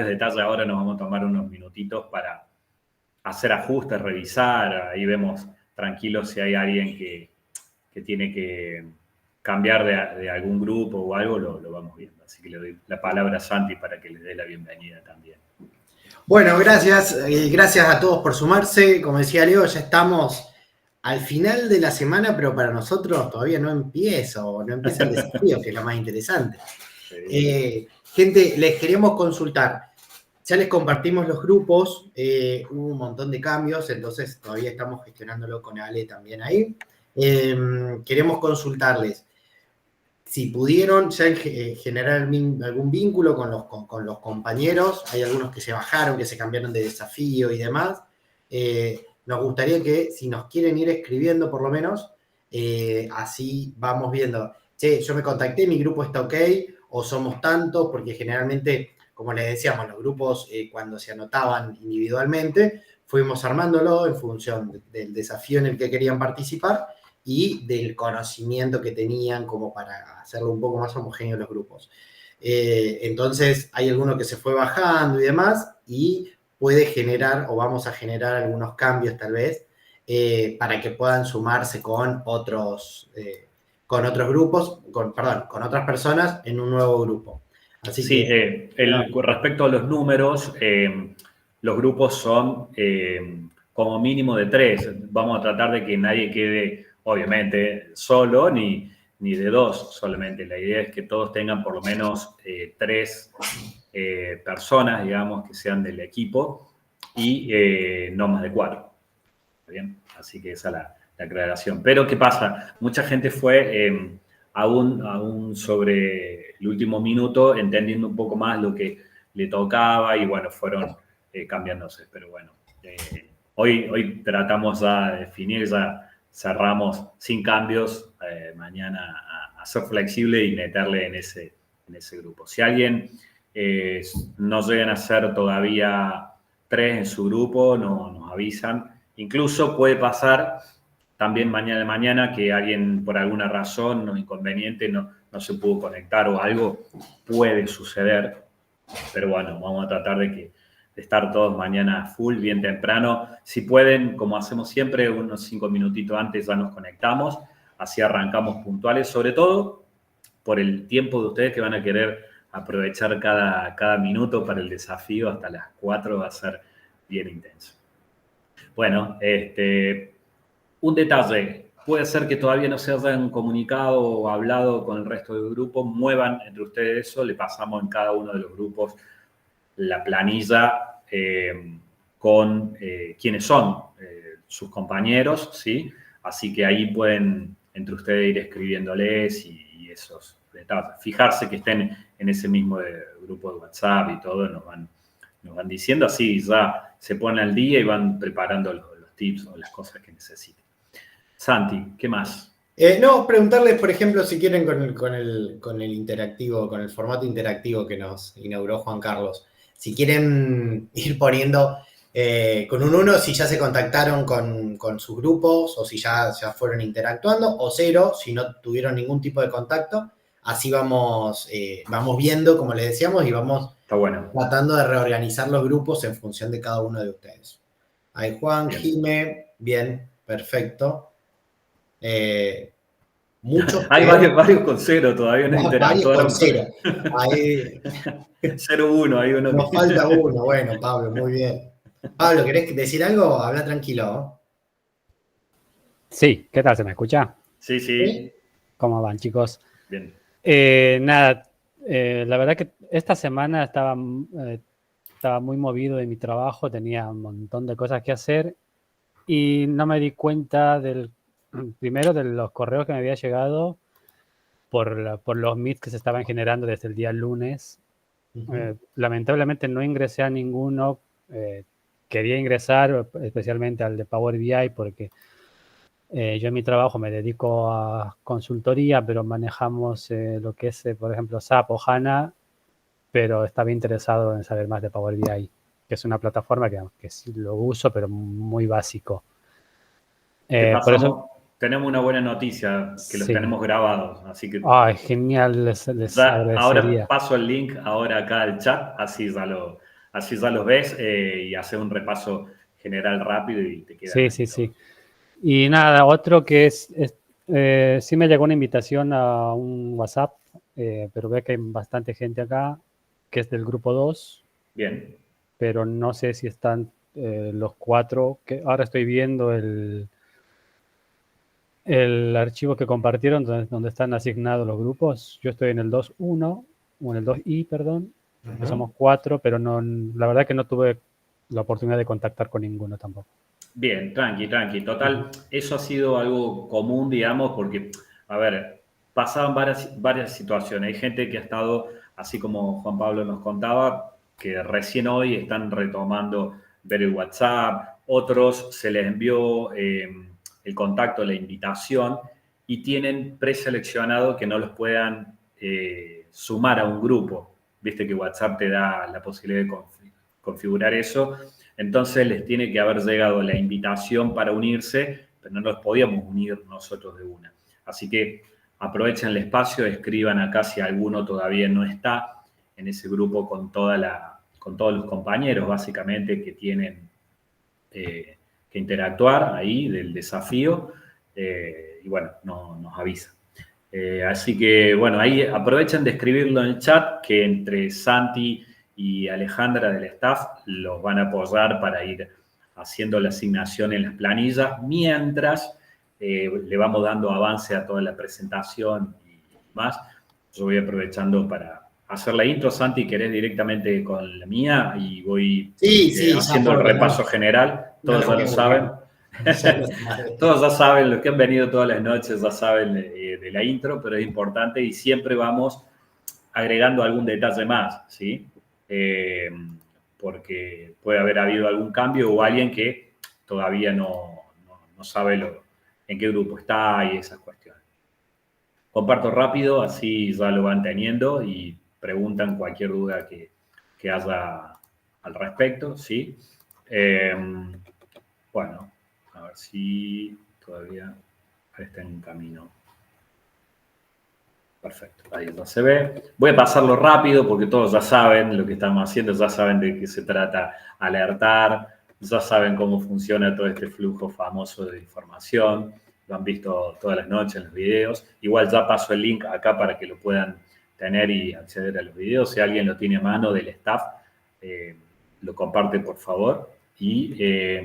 detalles. Ahora nos vamos a tomar unos minutitos para hacer ajustes, revisar. Ahí vemos tranquilos si hay alguien que tiene que cambiar de algún grupo o algo, lo vamos viendo. Así que le doy la palabra a Santi para que le dé la bienvenida también. Bueno, gracias. Gracias a todos por sumarse. Como decía Leo, ya estamos al final de la semana, pero para nosotros todavía no empieza el desafío, que es lo más interesante. Sí. Gente, les queremos consultar. Ya les compartimos los grupos, hubo un montón de cambios, entonces todavía estamos gestionándolo con Ale también ahí. Queremos consultarles si pudieron ya generar algún vínculo con los compañeros. Hay algunos que se bajaron, que se cambiaron de desafío y demás. Nos gustaría que si nos quieren ir escribiendo por lo menos, así vamos viendo, che, yo me contacté, mi grupo está ok, o somos tantos, porque generalmente, como les decíamos, los grupos cuando se anotaban individualmente, fuimos armándolo en función del desafío en el que querían participar y del conocimiento que tenían como para hacerlo un poco más homogéneo los grupos. Entonces, hay alguno que se fue bajando y demás, y puede generar, o vamos a generar algunos cambios tal vez, para que puedan sumarse con otros grupos, con otras personas en un nuevo grupo. Así sí, que... respecto a los números, los grupos son como mínimo de 3. Vamos a tratar de que nadie quede, obviamente, solo, ni de 2 solamente. La idea es que todos tengan por lo menos 3 personas, digamos, que sean del equipo, y no más de 4. ¿Está bien? Así que esa es la aclaración. Pero, ¿qué pasa? Mucha gente fue aún sobre el último minuto, entendiendo un poco más lo que le tocaba, y bueno, fueron cambiándose. Pero bueno, hoy tratamos ya de definir, ya cerramos sin cambios, mañana a ser flexible y meterle en ese grupo. Si alguien no llegan a ser todavía 3 en su grupo, nos avisan. Incluso puede pasar también mañana que alguien por alguna razón o inconveniente no se pudo conectar o algo, puede suceder. Pero bueno, vamos a tratar de estar todos mañana full, bien temprano. Si pueden, como hacemos siempre, unos 5 minutitos antes ya nos conectamos, así arrancamos puntuales, sobre todo por el tiempo de ustedes que van a querer aprovechar cada minuto para el desafío. Hasta las 4 va a ser bien intenso. Bueno, un detalle. Puede ser que todavía no se hayan comunicado o hablado con el resto del grupo. Muevan entre ustedes eso. Le pasamos en cada uno de los grupos la planilla con quiénes son sus compañeros, ¿sí? Así que ahí pueden entre ustedes ir escribiéndoles y esos detalles. Fijarse que estén en ese mismo grupo de WhatsApp y todo, nos van diciendo, así ya se ponen al día y van preparando los tips o las cosas que necesiten. Santi, ¿qué más? No, preguntarles, por ejemplo, si quieren con el interactivo, con el formato interactivo que nos inauguró Juan Carlos, si quieren ir poniendo con un 1 si ya se contactaron con sus grupos o si ya fueron interactuando, o 0 si no tuvieron ningún tipo de contacto. Así vamos viendo, como les decíamos, y vamos tratando de reorganizar los grupos en función de cada uno de ustedes. Hay Juan, Jime, bien, perfecto. Hay varios con 0, todavía no interactuaron. Varios con 0. Ahí... 0-1, hay uno. Nos falta uno, bueno, Pablo, muy bien. Pablo, ¿querés decir algo? Habla tranquilo. Sí, ¿qué tal? ¿Se me escucha? Sí. ¿Cómo van, chicos? Bien. Nada, la verdad que esta semana estaba muy movido en mi trabajo, tenía un montón de cosas que hacer y no me di cuenta primero de los correos que me había llegado por los meets que se estaban generando desde el día lunes. Lamentablemente no ingresé a ninguno. Quería ingresar especialmente al de Power BI porque yo en mi trabajo me dedico a consultoría, pero manejamos lo que es, por ejemplo, SAP o HANA, pero estaba interesado en saber más de Power BI, que es una plataforma que sí lo uso, pero muy básico. Por eso tenemos una buena noticia, que los tenemos grabados, así que... Genial, les agradecería. Ahora paso el link ahora acá al chat, así ya lo así ya los ves y haces un repaso general rápido y te queda. Sí, sí, sí. Y nada, otro que sí me llegó una invitación a un WhatsApp, pero veo que hay bastante gente acá, que es del grupo 2, Bien. pero no sé si están los 4, que ahora estoy viendo el archivo que compartieron donde están asignados los grupos. Yo estoy en el 2.1, o en el 2i, perdón, que somos 4, pero no, la verdad que no tuve la oportunidad de contactar con ninguno tampoco. Bien, tranqui. Total, eso ha sido algo común, digamos, porque, a ver, pasaban varias situaciones. Hay gente que ha estado, así como Juan Pablo nos contaba, que recién hoy están retomando ver el WhatsApp, otros se les envió el contacto, la invitación, y tienen preseleccionado que no los puedan sumar a un grupo. Viste que WhatsApp te da la posibilidad de configurar eso. Entonces les tiene que haber llegado la invitación para unirse, pero no nos podíamos unir nosotros de una. Así que aprovechen el espacio, escriban acá si alguno todavía no está en ese grupo con todos los compañeros, básicamente, que tienen que interactuar ahí del desafío. Y bueno, nos avisa. Así que bueno, ahí aprovechen de escribirlo en el chat, que entre Santi y Alejandra del staff los van a apoyar para ir haciendo la asignación en las planillas, mientras le vamos dando avance a toda la presentación y más. Yo voy aprovechando para hacer la intro. Santi, ¿querés directamente con la mía? Y voy haciendo el repaso general. Todos ya lo saben. Todos ya saben, los que han venido todas las noches ya saben de la intro, pero es importante y siempre vamos agregando algún detalle más, ¿sí? Porque puede haber habido algún cambio o alguien que todavía no sabe en qué grupo está y esas cuestiones. Comparto rápido, así ya lo van teniendo y preguntan cualquier duda que haya al respecto, ¿sí? Bueno, a ver si todavía está en camino. Perfecto, ahí ya se ve. Voy a pasarlo rápido porque todos ya saben lo que estamos haciendo, ya saben de qué se trata alertar, ya saben cómo funciona todo este flujo famoso de información, lo han visto todas las noches en los videos. Igual ya paso el link acá para que lo puedan tener y acceder a los videos. Si alguien lo tiene a mano del staff, lo comparte por favor. Y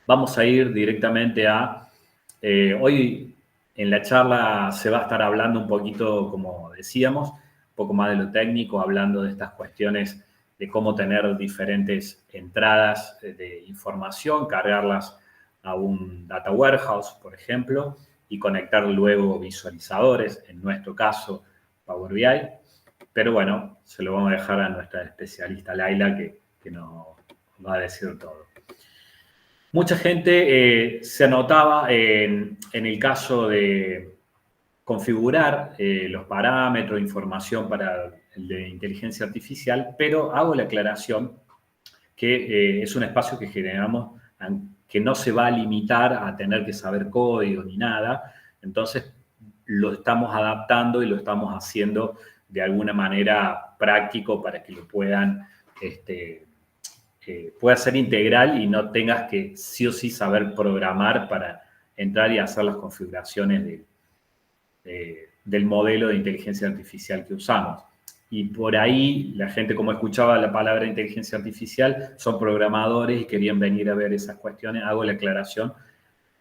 vamos a ir directamente a... hoy en la charla se va a estar hablando un poquito, como decíamos, un poco más de lo técnico, hablando de estas cuestiones de cómo tener diferentes entradas de información, cargarlas a un data warehouse, por ejemplo, y conectar luego visualizadores, en nuestro caso Power BI. Pero bueno, se lo vamos a dejar a nuestra especialista Laila que nos va a decir todo. Mucha gente se anotaba en el caso de configurar los parámetros, información para el de inteligencia artificial, pero hago la aclaración que es un espacio que generamos que no se va a limitar a tener que saber código ni nada, entonces lo estamos adaptando y lo estamos haciendo de alguna manera práctico para que lo puedan pueda ser integral y no tengas que sí o sí saber programar para entrar y hacer las configuraciones del modelo de inteligencia artificial que usamos. Y por ahí la gente, como escuchaba la palabra inteligencia artificial, son programadores y querían venir a ver esas cuestiones. Hago la aclaración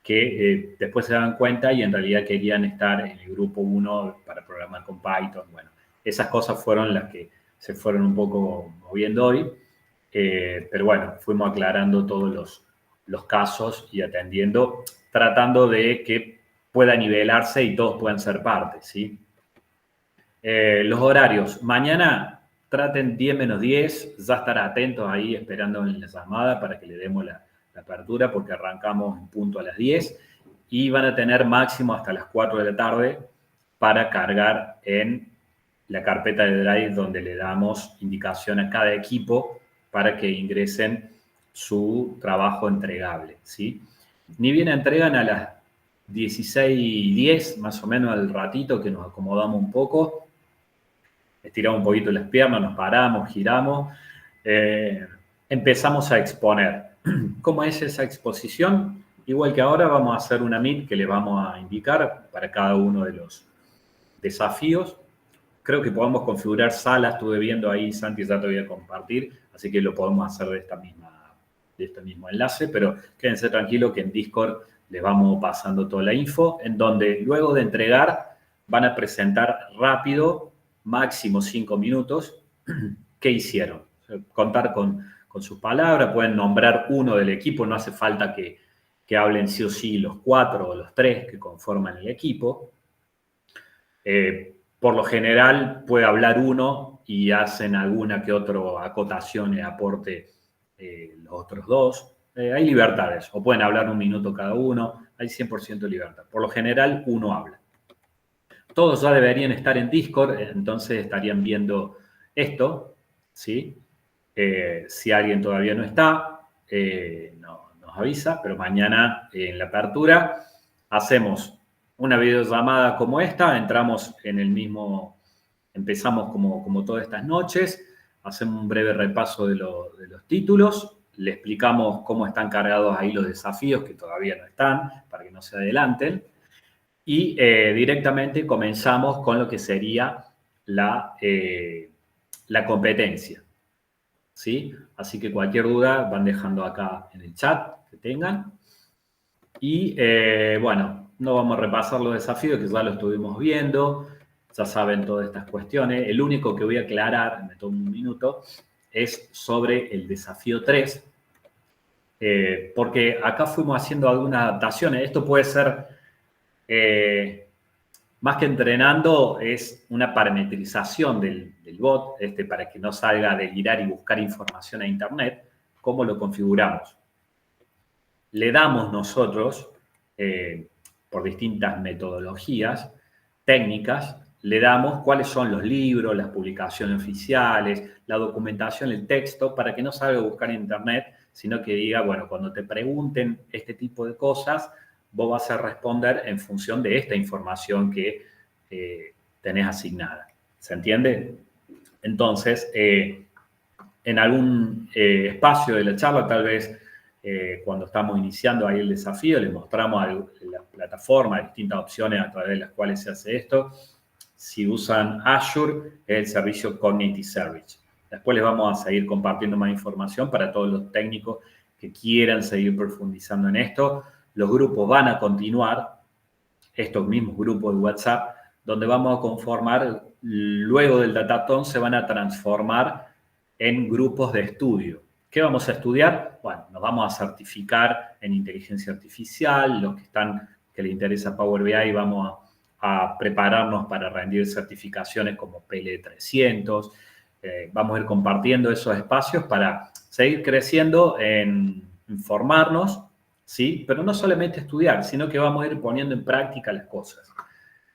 que después se dan cuenta y en realidad querían estar en el grupo 1 para programar con Python. Bueno, esas cosas fueron las que se fueron un poco moviendo hoy. Pero bueno, fuimos aclarando todos los casos y atendiendo, tratando de que pueda nivelarse y todos puedan ser parte, ¿sí? Los horarios. Mañana traten 10 menos 10, ya estar atentos ahí esperando en la llamada para que le demos la apertura porque arrancamos en punto a las 10 y van a tener máximo hasta las 4 de la tarde para cargar en la carpeta de Drive donde le damos indicación a cada equipo para que ingresen su trabajo entregable, ¿sí? Ni bien entregan a las 16:10, más o menos al ratito que nos acomodamos un poco, estiramos un poquito las piernas, nos paramos, giramos empezamos a exponer. ¿Cómo es esa exposición? Igual que ahora vamos a hacer una Meet que le vamos a indicar para cada uno de los desafíos. Creo que podemos configurar salas, estuve viendo ahí, Santi, ya te voy a compartir, así que lo podemos hacer de este mismo enlace, pero quédense tranquilos que en Discord les vamos pasando toda la info, en donde luego de entregar van a presentar rápido, máximo 5 minutos, qué hicieron. Contar con sus palabras, pueden nombrar uno del equipo, no hace falta que hablen sí o sí los 4 o los 3 que conforman el equipo. Por lo general puede hablar uno y hacen alguna que otra acotación y aporte los otros 2. Hay libertades, o pueden hablar 1 minuto cada uno, hay 100% libertad. Por lo general uno habla. Todos ya deberían estar en Discord, entonces estarían viendo esto, ¿sí? Si alguien todavía no está, nos avisa, pero mañana en la apertura hacemos una videollamada como esta, entramos en el mismo, empezamos como todas estas noches, hacemos un breve repaso de los títulos, le explicamos cómo están cargados ahí los desafíos que todavía no están, para que no se adelanten, y directamente comenzamos con lo que sería la competencia, ¿sí? Así que cualquier duda van dejando acá en el chat que tengan. Y bueno, no vamos a repasar los desafíos que ya lo estuvimos viendo, ya saben todas estas cuestiones. El único que voy a aclarar, me tomo un minuto, es sobre el desafío 3, porque acá fuimos haciendo algunas adaptaciones. Esto puede ser, más que entrenando, es una parametrización del bot, para que no salga a delirar y buscar información a internet. ¿Cómo lo configuramos? Le damos nosotros, por distintas metodologías, técnicas, le damos cuáles son los libros, las publicaciones oficiales, la documentación, el texto, para que no salga a buscar en internet, sino que diga, bueno, cuando te pregunten este tipo de cosas, vos vas a responder en función de esta información que tenés asignada. ¿Se entiende? Entonces, en algún espacio de la charla, tal vez cuando estamos iniciando ahí el desafío, les mostramos la plataforma, distintas opciones a través de las cuales se hace esto. Si usan Azure, es el servicio Cognitive Service. Después les vamos a seguir compartiendo más información para todos los técnicos que quieran seguir profundizando en esto. Los grupos van a continuar, estos mismos grupos de WhatsApp, donde vamos a conformar, luego del Datathon, se van a transformar en grupos de estudio. ¿Qué vamos a estudiar? Bueno, nos vamos a certificar en inteligencia artificial, los que les interesa Power BI, vamos a prepararnos para rendir certificaciones como PL300. Vamos a ir compartiendo esos espacios para seguir creciendo en formarnos, ¿sí? Pero no solamente estudiar, sino que vamos a ir poniendo en práctica las cosas.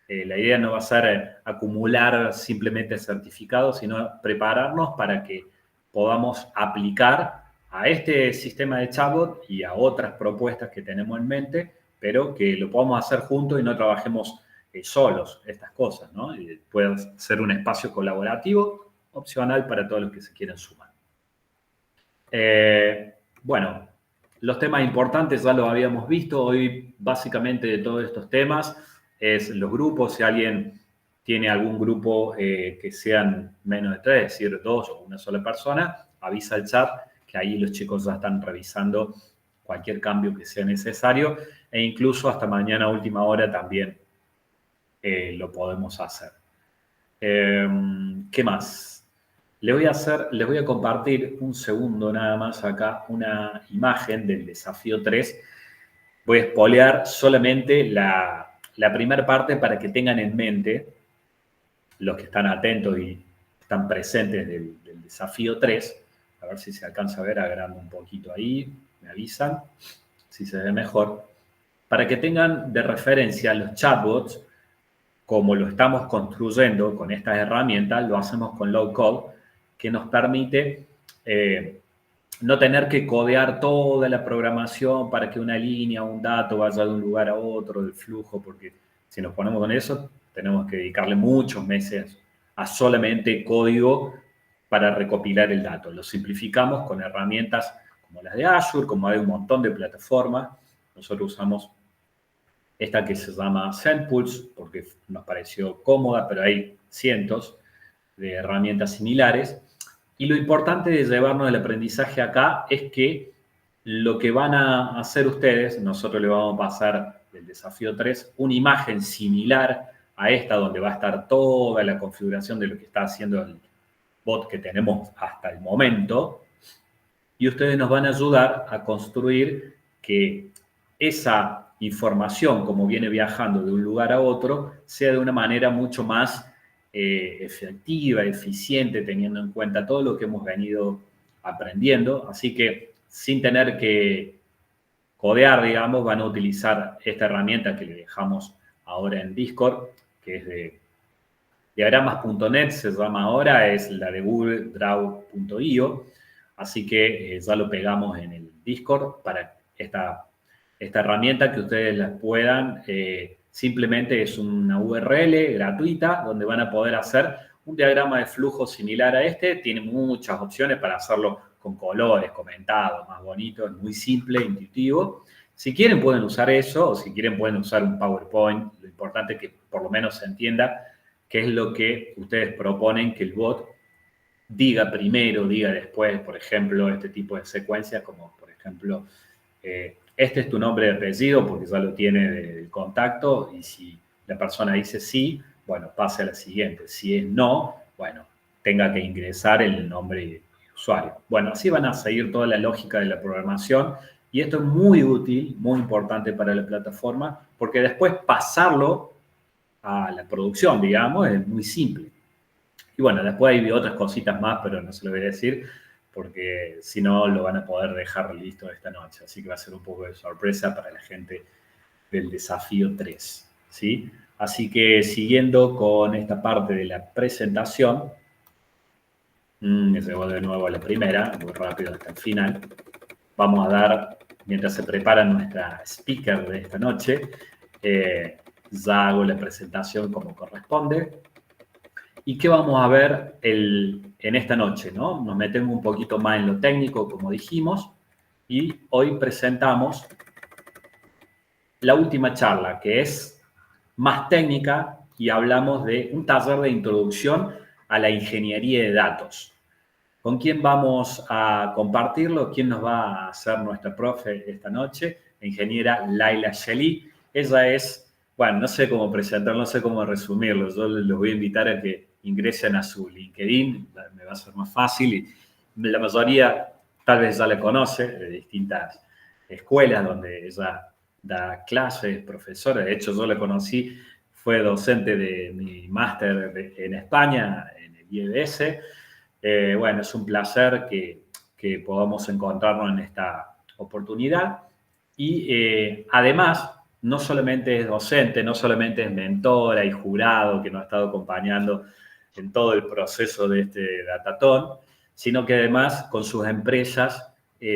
La idea no va a ser acumular simplemente certificados, sino prepararnos para que podamos aplicar a este sistema de chatbot y a otras propuestas que tenemos en mente, pero que lo podamos hacer juntos y no trabajemos solos estas cosas, ¿no? Y puede ser un espacio colaborativo opcional para todos los que se quieran sumar. Bueno, los temas importantes ya los habíamos visto. Hoy, básicamente, de todos estos temas es los grupos. Si alguien tiene algún grupo que sean menos de 3, es decir, 2 o una sola persona, avisa al chat que ahí los chicos ya están revisando cualquier cambio que sea necesario e incluso hasta mañana a última hora también lo podemos hacer. ¿Qué más? Les voy a compartir un segundo nada más acá una imagen del desafío 3. Voy a spoilear solamente la primera parte para que tengan en mente, los que están atentos y están presentes del desafío 3, a ver si se alcanza a ver, agrando un poquito ahí, me avisan, si se ve mejor, para que tengan de referencia los chatbots, como lo estamos construyendo con estas herramientas, lo hacemos con low code, que nos permite no tener que codear toda la programación para que una línea o un dato vaya de un lugar a otro, del flujo, porque si nos ponemos con eso, tenemos que dedicarle muchos meses a solamente código para recopilar el dato. Lo simplificamos con herramientas como las de Azure, como hay un montón de plataformas. Nosotros usamos esta que se llama SendPulse porque nos pareció cómoda, pero hay cientos de herramientas similares. Y lo importante de llevarnos el aprendizaje acá es que lo que van a hacer ustedes, nosotros le vamos a pasar del desafío 3 una imagen similar a esta, donde va a estar toda la configuración de lo que está haciendo el bot que tenemos hasta el momento, y ustedes nos van a ayudar a construir que esa información, como viene viajando de un lugar a otro, sea de una manera mucho más efectiva, eficiente, teniendo en cuenta todo lo que hemos venido aprendiendo. Así que sin tener que codear, digamos, van a utilizar esta herramienta que le dejamos ahora en Discord, que es de diagramas.net, se llama ahora, es la de Google Draw.io. Así que ya lo pegamos en el Discord para esta herramienta que ustedes la puedan. Simplemente es una URL gratuita donde van a poder hacer un diagrama de flujo similar a este. Tiene muchas opciones para hacerlo con colores, comentado, más bonito, es muy simple, intuitivo. Si quieren pueden usar eso, o si quieren pueden usar un PowerPoint. Lo importante es que por lo menos se entienda qué es lo que ustedes proponen que el bot diga primero, diga después, por ejemplo, este tipo de secuencias, como por ejemplo, este es tu nombre de apellido, porque ya lo tiene del contacto, y si la persona dice sí, bueno, pase a la siguiente. Si es no, bueno, tenga que ingresar el nombre de usuario. Bueno, así van a seguir toda la lógica de la programación, y esto es muy útil, muy importante para la plataforma, porque después pasarlo a la producción, digamos, es muy simple. Y bueno, después hay otras cositas más, pero no se lo voy a decir, porque si no lo van a poder dejar listo esta noche. Así que va a ser un poco de sorpresa para la gente del desafío 3, ¿sí? Así que siguiendo con esta parte de la presentación, me llevo de nuevo a la primera, muy rápido hasta el final. Vamos a dar, mientras se prepara nuestra speaker de esta noche, ya hago la presentación como corresponde. ¿Y qué vamos a ver en esta noche, ¿no? Nos metemos un poquito más en lo técnico, como dijimos, y hoy presentamos la última charla, que es más técnica, y hablamos de un taller de introducción a la ingeniería de datos. ¿Con quién vamos a compartirlo? ¿Quién nos va a hacer nuestra profe esta noche? La ingeniera Laila Shelley. Ella es, bueno, no sé cómo presentarlo, no sé cómo resumirlo. Yo los voy a invitar a que ingresen a su LinkedIn, me va a ser más fácil. Y la mayoría tal vez ya la conoce de distintas escuelas donde ella da clases, profesora. De hecho, yo la conocí, fue docente de mi máster en España, en el IEBS. Bueno, es un placer que podamos encontrarnos en esta oportunidad. Y además, no solamente es docente, no solamente es mentora y jurado que nos ha estado acompañando en todo el proceso de este Datatón, sino que además con sus empresas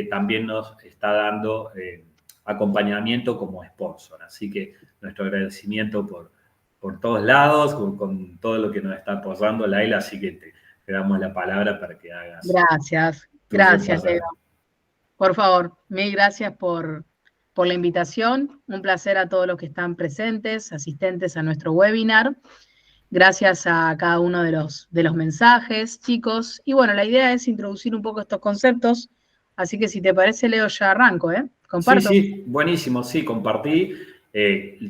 también nos está dando acompañamiento como sponsor. Así que nuestro agradecimiento por todos lados, con todo lo que nos está apoyando, Laila, así que te damos la palabra para que hagas. Gracias, Leo. Por favor, mil gracias por la invitación. Un placer a todos los que están presentes, asistentes a nuestro webinar. Gracias a cada uno de los mensajes, chicos. Y bueno, la idea es introducir un poco estos conceptos. Así que si te parece, Leo, ya arranco, ¿eh? ¿Comparto? Sí, buenísimo, sí, compartí.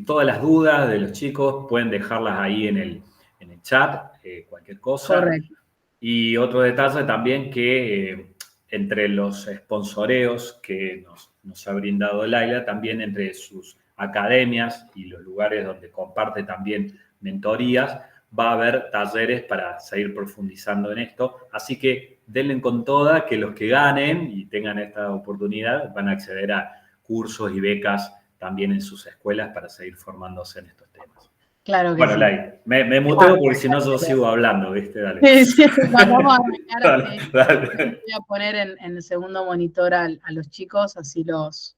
Todas las dudas de los chicos pueden dejarlas ahí en el chat, cualquier cosa. Correcto. Y otro detalle también que entre los sponsoreos que nos ha brindado Laila, también entre sus academias y los lugares donde comparte también mentorías, va a haber talleres para seguir profundizando en esto. Así que denle con toda, que los que ganen y tengan esta oportunidad van a acceder a cursos y becas también en sus escuelas para seguir formándose en estos temas. Claro que bueno, sí. Lai, me muteo porque si no yo sigo hablando, ¿viste? Dale. Sí, vamos a arrancar. Dale. Voy a poner en el segundo monitor a los chicos, así los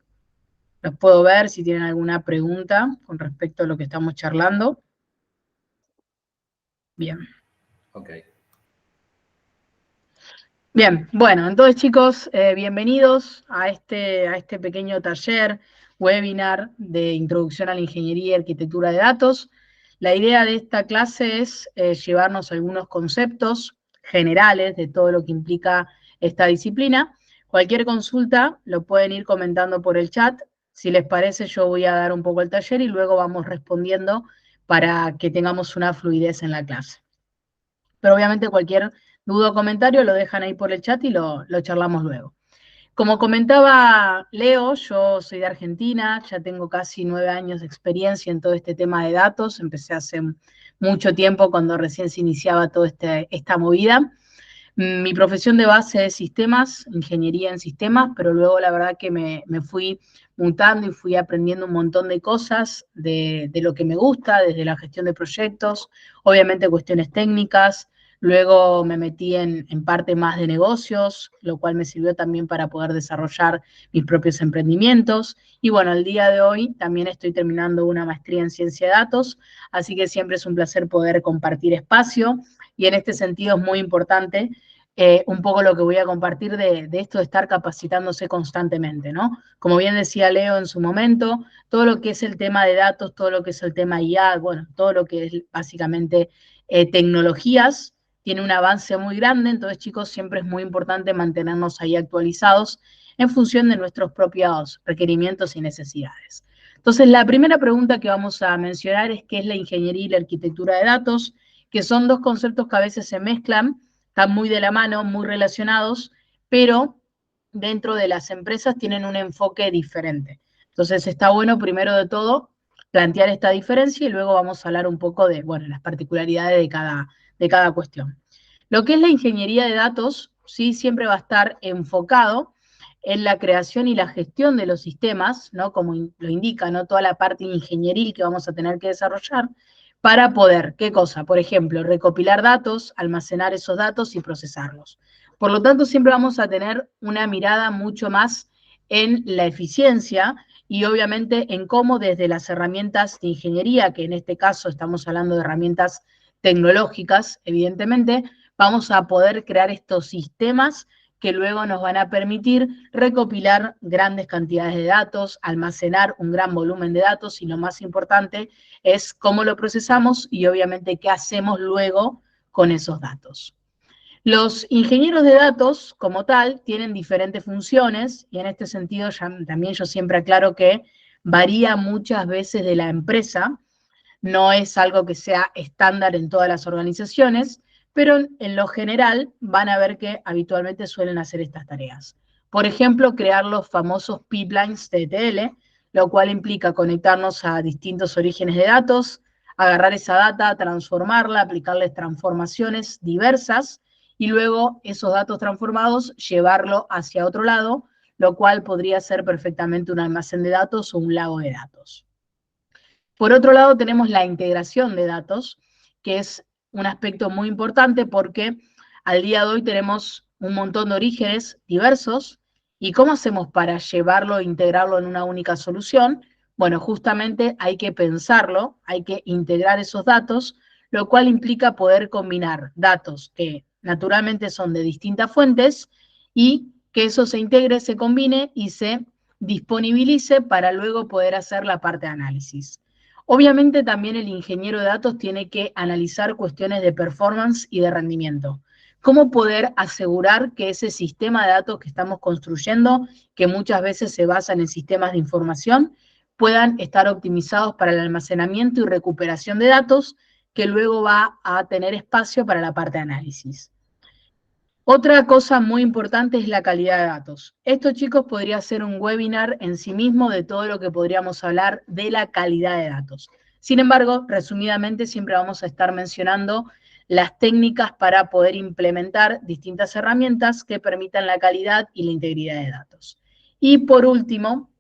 puedo ver si tienen alguna pregunta con respecto a lo que estamos charlando. Bien. Ok. Bien, bueno, entonces chicos, bienvenidos a este pequeño taller, webinar de Introducción a la Ingeniería y Arquitectura de Datos. La idea de esta clase es llevarnos algunos conceptos generales de todo lo que implica esta disciplina. Cualquier consulta lo pueden ir comentando por el chat. Si les parece, yo voy a dar un poco el taller y luego vamos respondiendo para que tengamos una fluidez en la clase. Pero obviamente cualquier duda o comentario lo dejan ahí por el chat y lo charlamos luego. Como comentaba Leo, yo soy de Argentina, ya tengo casi 9 años de experiencia en todo este tema de datos, empecé hace mucho tiempo cuando recién se iniciaba toda esta movida. Mi profesión de base es sistemas, ingeniería en sistemas, pero luego la verdad que me fui mutando y fui aprendiendo un montón de cosas de lo que me gusta, desde la gestión de proyectos, obviamente cuestiones técnicas. Luego me metí en parte más de negocios, lo cual me sirvió también para poder desarrollar mis propios emprendimientos. Y bueno, al día de hoy también estoy terminando una maestría en ciencia de datos, así que siempre es un placer poder compartir espacio. Y en este sentido es muy importante un poco lo que voy a compartir de esto de estar capacitándose constantemente, ¿no? Como bien decía Leo en su momento, todo lo que es el tema de datos, todo lo que es el tema IA, bueno, todo lo que es básicamente tecnologías, tiene un avance muy grande, entonces chicos, siempre es muy importante mantenernos ahí actualizados en función de nuestros propios requerimientos y necesidades. Entonces, la primera pregunta que vamos a mencionar es qué es la ingeniería y la arquitectura de datos, que son dos conceptos que a veces se mezclan, están muy de la mano, muy relacionados, pero dentro de las empresas tienen un enfoque diferente. Entonces está bueno, primero de todo, plantear esta diferencia y luego vamos a hablar un poco de, bueno, las particularidades de cada cuestión. Lo que es la ingeniería de datos, sí, siempre va a estar enfocado en la creación y la gestión de los sistemas, ¿no? Como lo indica, ¿no? Toda la parte ingenieril que vamos a tener que desarrollar, para poder, ¿qué cosa? Por ejemplo, recopilar datos, almacenar esos datos y procesarlos. Por lo tanto, siempre vamos a tener una mirada mucho más en la eficiencia y obviamente en cómo desde las herramientas de ingeniería, que en este caso estamos hablando de herramientas tecnológicas, evidentemente, vamos a poder crear estos sistemas que luego nos van a permitir recopilar grandes cantidades de datos, almacenar un gran volumen de datos y lo más importante es cómo lo procesamos y obviamente qué hacemos luego con esos datos. Los ingenieros de datos, como tal, tienen diferentes funciones y en este sentido también yo siempre aclaro que varía muchas veces de la empresa, no es algo que sea estándar en todas las organizaciones, pero en lo general van a ver que habitualmente suelen hacer estas tareas. Por ejemplo, crear los famosos pipelines de ETL, lo cual implica conectarnos a distintos orígenes de datos, agarrar esa data, transformarla, aplicarles transformaciones diversas y luego esos datos transformados llevarlo hacia otro lado, lo cual podría ser perfectamente un almacén de datos o un lago de datos. Por otro lado, tenemos la integración de datos, que es un aspecto muy importante porque al día de hoy tenemos un montón de orígenes diversos. ¿Y cómo hacemos para llevarlo e integrarlo en una única solución? Bueno, justamente hay que pensarlo, hay que integrar esos datos, lo cual implica poder combinar datos que naturalmente son de distintas fuentes y que eso se integre, se combine y se disponibilice para luego poder hacer la parte de análisis. Obviamente también el ingeniero de datos tiene que analizar cuestiones de performance y de rendimiento. ¿Cómo poder asegurar que ese sistema de datos que estamos construyendo, que muchas veces se basan en sistemas de información, puedan estar optimizados para el almacenamiento y recuperación de datos, que luego va a tener espacio para la parte de análisis? Otra cosa muy importante es la calidad de datos. Esto, chicos, podría ser un webinar en sí mismo de todo lo que podríamos hablar de la calidad de datos. Sin embargo, resumidamente, siempre vamos a estar mencionando las técnicas para poder implementar distintas herramientas que permitan la calidad y la integridad de datos. Y por último,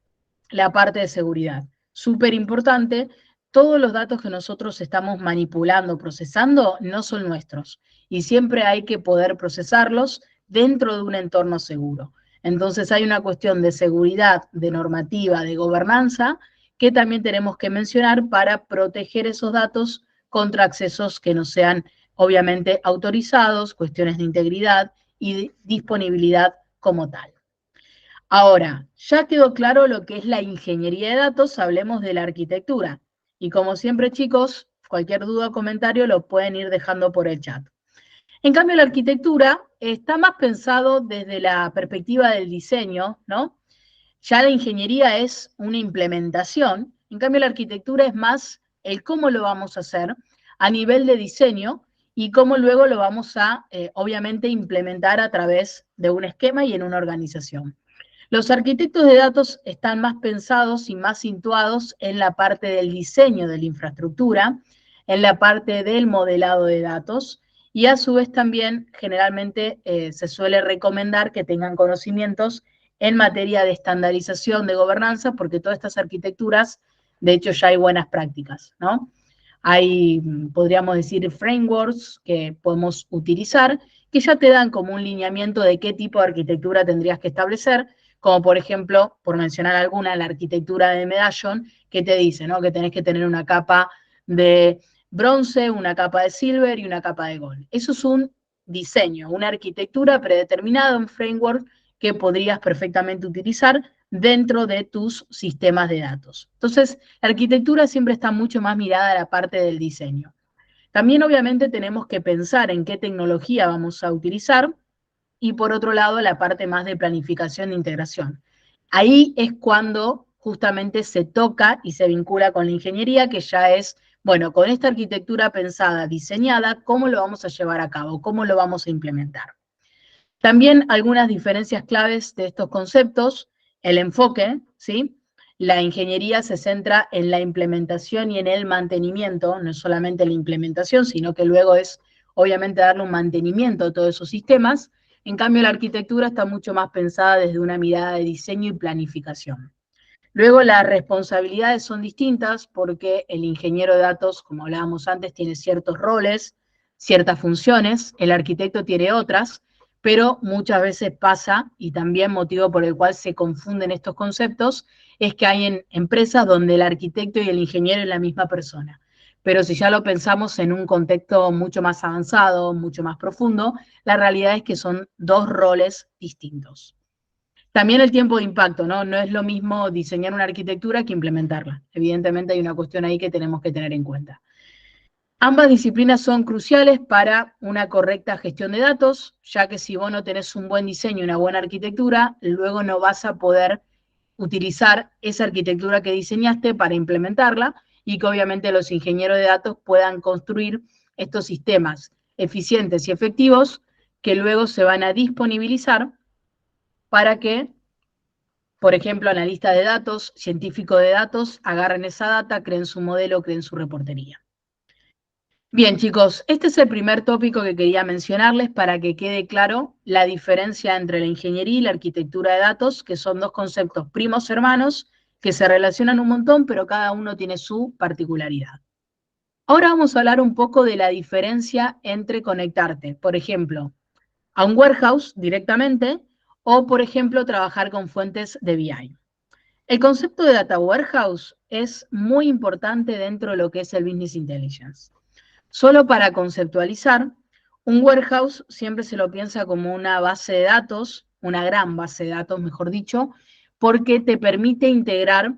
la parte de seguridad. Súper importante, todos los datos que nosotros estamos manipulando, procesando, no son nuestros. Y siempre hay que poder procesarlos dentro de un entorno seguro. Entonces hay una cuestión de seguridad, de normativa, de gobernanza, que también tenemos que mencionar para proteger esos datos contra accesos que no sean obviamente autorizados, cuestiones de integridad y disponibilidad como tal. Ahora, ya quedó claro lo que es la ingeniería de datos, hablemos de la arquitectura. Y como siempre, chicos, cualquier duda o comentario lo pueden ir dejando por el chat. En cambio, la arquitectura está más pensado desde la perspectiva del diseño, ¿no? Ya la ingeniería es una implementación, en cambio la arquitectura es más el cómo lo vamos a hacer a nivel de diseño y cómo luego lo vamos a, obviamente, implementar a través de un esquema y en una organización. Los arquitectos de datos están más pensados y más situados en la parte del diseño de la infraestructura, en la parte del modelado de datos, y a su vez también generalmente se suele recomendar que tengan conocimientos en materia de estandarización de gobernanza, porque todas estas arquitecturas, de hecho, ya hay buenas prácticas, ¿no? Hay, podríamos decir, frameworks que podemos utilizar que ya te dan como un lineamiento de qué tipo de arquitectura tendrías que establecer, como por ejemplo, por mencionar alguna, la arquitectura de medallón, que te dice, ¿no? Que tenés que tener una capa de bronce, una capa de silver y una capa de gold. Eso es un diseño, una arquitectura predeterminada, un framework que podrías perfectamente utilizar dentro de tus sistemas de datos. Entonces, la arquitectura siempre está mucho más mirada a la parte del diseño. También, obviamente, tenemos que pensar en qué tecnología vamos a utilizar y, por otro lado, la parte más de planificación de integración. Ahí es cuando justamente se toca y se vincula con la ingeniería, que ya es, bueno, con esta arquitectura pensada, diseñada, ¿cómo lo vamos a llevar a cabo? ¿Cómo lo vamos a implementar? También algunas diferencias claves de estos conceptos, el enfoque, ¿sí? La ingeniería se centra en la implementación y en el mantenimiento, no es solamente la implementación, sino que luego es, obviamente, darle un mantenimiento a todos esos sistemas. En cambio, la arquitectura está mucho más pensada desde una mirada de diseño y planificación. Luego, las responsabilidades son distintas porque el ingeniero de datos, como hablábamos antes, tiene ciertos roles, ciertas funciones, el arquitecto tiene otras, pero muchas veces pasa, y también motivo por el cual se confunden estos conceptos, es que hay en empresas donde el arquitecto y el ingeniero es la misma persona. Pero si ya lo pensamos en un contexto mucho más avanzado, mucho más profundo, la realidad es que son dos roles distintos. También el tiempo de impacto, ¿no? No es lo mismo diseñar una arquitectura que implementarla. Evidentemente hay una cuestión ahí que tenemos que tener en cuenta. Ambas disciplinas son cruciales para una correcta gestión de datos, ya que si vos no tenés un buen diseño y una buena arquitectura, luego no vas a poder utilizar esa arquitectura que diseñaste para implementarla y que obviamente los ingenieros de datos puedan construir estos sistemas eficientes y efectivos que luego se van a disponibilizar para que, por ejemplo, analistas de datos, científicos de datos, agarren esa data, creen su modelo, creen su reportería. Bien, chicos, este es el primer tópico que quería mencionarles para que quede claro la diferencia entre la ingeniería y la arquitectura de datos, que son dos conceptos primos hermanos que se relacionan un montón, pero cada uno tiene su particularidad. Ahora vamos a hablar un poco de la diferencia entre conectarte, por ejemplo, a un warehouse directamente o, por ejemplo, trabajar con fuentes de BI. El concepto de data warehouse es muy importante dentro de lo que es el business intelligence. Solo para conceptualizar, un warehouse siempre se lo piensa como una base de datos, una gran base de datos, mejor dicho, porque te permite integrar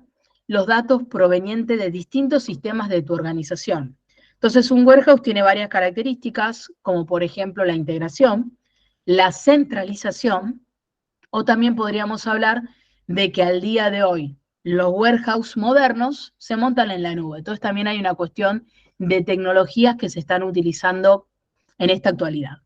los datos provenientes de distintos sistemas de tu organización. Entonces, un warehouse tiene varias características, como por ejemplo la integración, la centralización, o también podríamos hablar de que al día de hoy los warehouse modernos se montan en la nube. Entonces también hay una cuestión de tecnologías que se están utilizando en esta actualidad.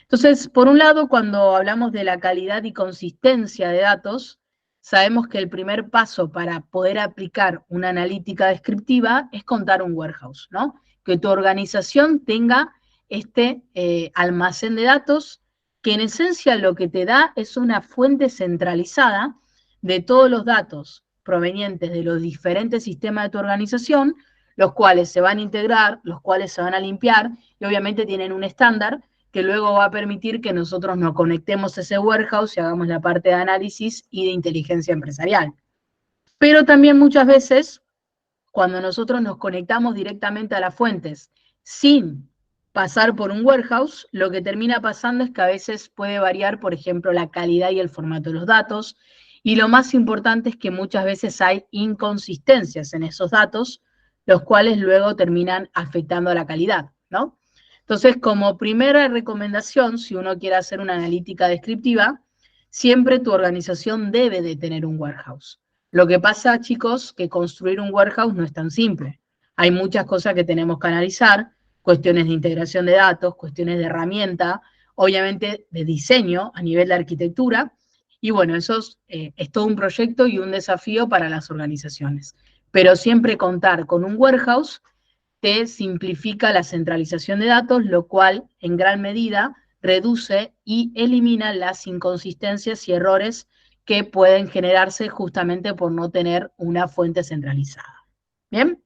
Entonces, por un lado, cuando hablamos de la calidad y consistencia de datos, sabemos que el primer paso para poder aplicar una analítica descriptiva es contar un warehouse, ¿no? Que tu organización tenga este almacén de datos que en esencia lo que te da es una fuente centralizada de todos los datos provenientes de los diferentes sistemas de tu organización, los cuales se van a integrar, los cuales se van a limpiar y obviamente tienen un estándar que luego va a permitir que nosotros nos conectemos a ese warehouse y hagamos la parte de análisis y de inteligencia empresarial. Pero también muchas veces, cuando nosotros nos conectamos directamente a las fuentes sin pasar por un warehouse, lo que termina pasando es que a veces puede variar, por ejemplo, la calidad y el formato de los datos, y lo más importante es que muchas veces hay inconsistencias en esos datos, los cuales luego terminan afectando a la calidad, ¿no? Entonces, como primera recomendación, si uno quiere hacer una analítica descriptiva, siempre tu organización debe de tener un warehouse. Lo que pasa, chicos, que construir un warehouse no es tan simple. Hay muchas cosas que tenemos que analizar, cuestiones de integración de datos, cuestiones de herramienta, obviamente de diseño a nivel de arquitectura, y bueno, eso es todo un proyecto y un desafío para las organizaciones. Pero siempre contar con un warehouse te simplifica la centralización de datos, lo cual en gran medida reduce y elimina las inconsistencias y errores que pueden generarse justamente por no tener una fuente centralizada. ¿Bien?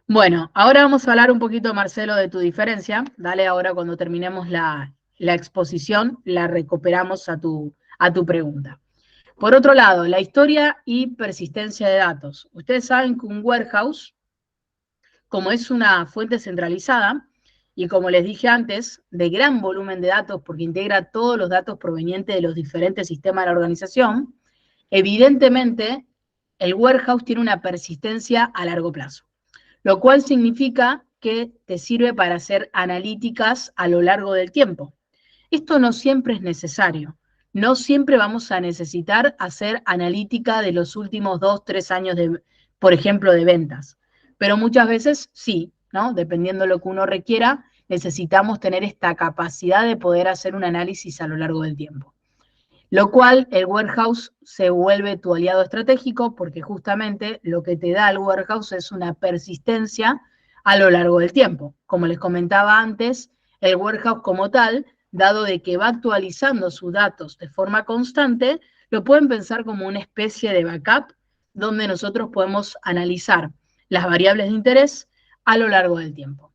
Bueno, ahora vamos a hablar un poquito, Marcelo, de tu diferencia. Dale, ahora cuando terminemos la exposición, la recuperamos a tu pregunta. Por otro lado, la historia y persistencia de datos. Ustedes saben que un warehouse, como es una fuente centralizada, y como les dije antes, de gran volumen de datos, porque integra todos los datos provenientes de los diferentes sistemas de la organización, evidentemente el warehouse tiene una persistencia a largo plazo, lo cual significa que te sirve para hacer analíticas a lo largo del tiempo. Esto no siempre es necesario. No siempre vamos a necesitar hacer analítica de los últimos 2, 3 años, por ejemplo, de ventas. Pero muchas veces sí, ¿no? Dependiendo de lo que uno requiera, necesitamos tener esta capacidad de poder hacer un análisis a lo largo del tiempo. Lo cual el warehouse se vuelve tu aliado estratégico porque justamente lo que te da el warehouse es una persistencia a lo largo del tiempo. Como les comentaba antes, el warehouse como tal, dado de que va actualizando sus datos de forma constante, lo pueden pensar como una especie de backup donde nosotros podemos analizar las variables de interés a lo largo del tiempo.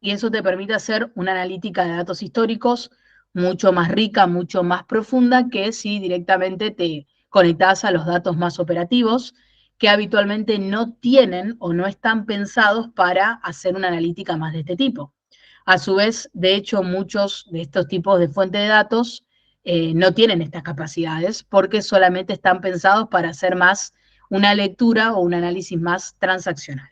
Y eso te permite hacer una analítica de datos históricos mucho más rica, mucho más profunda que si directamente te conectas a los datos más operativos que habitualmente no tienen o no están pensados para hacer una analítica más de este tipo. A su vez, de hecho, muchos de estos tipos de fuentes de datos no tienen estas capacidades porque solamente están pensados para hacer más una lectura o un análisis más transaccional.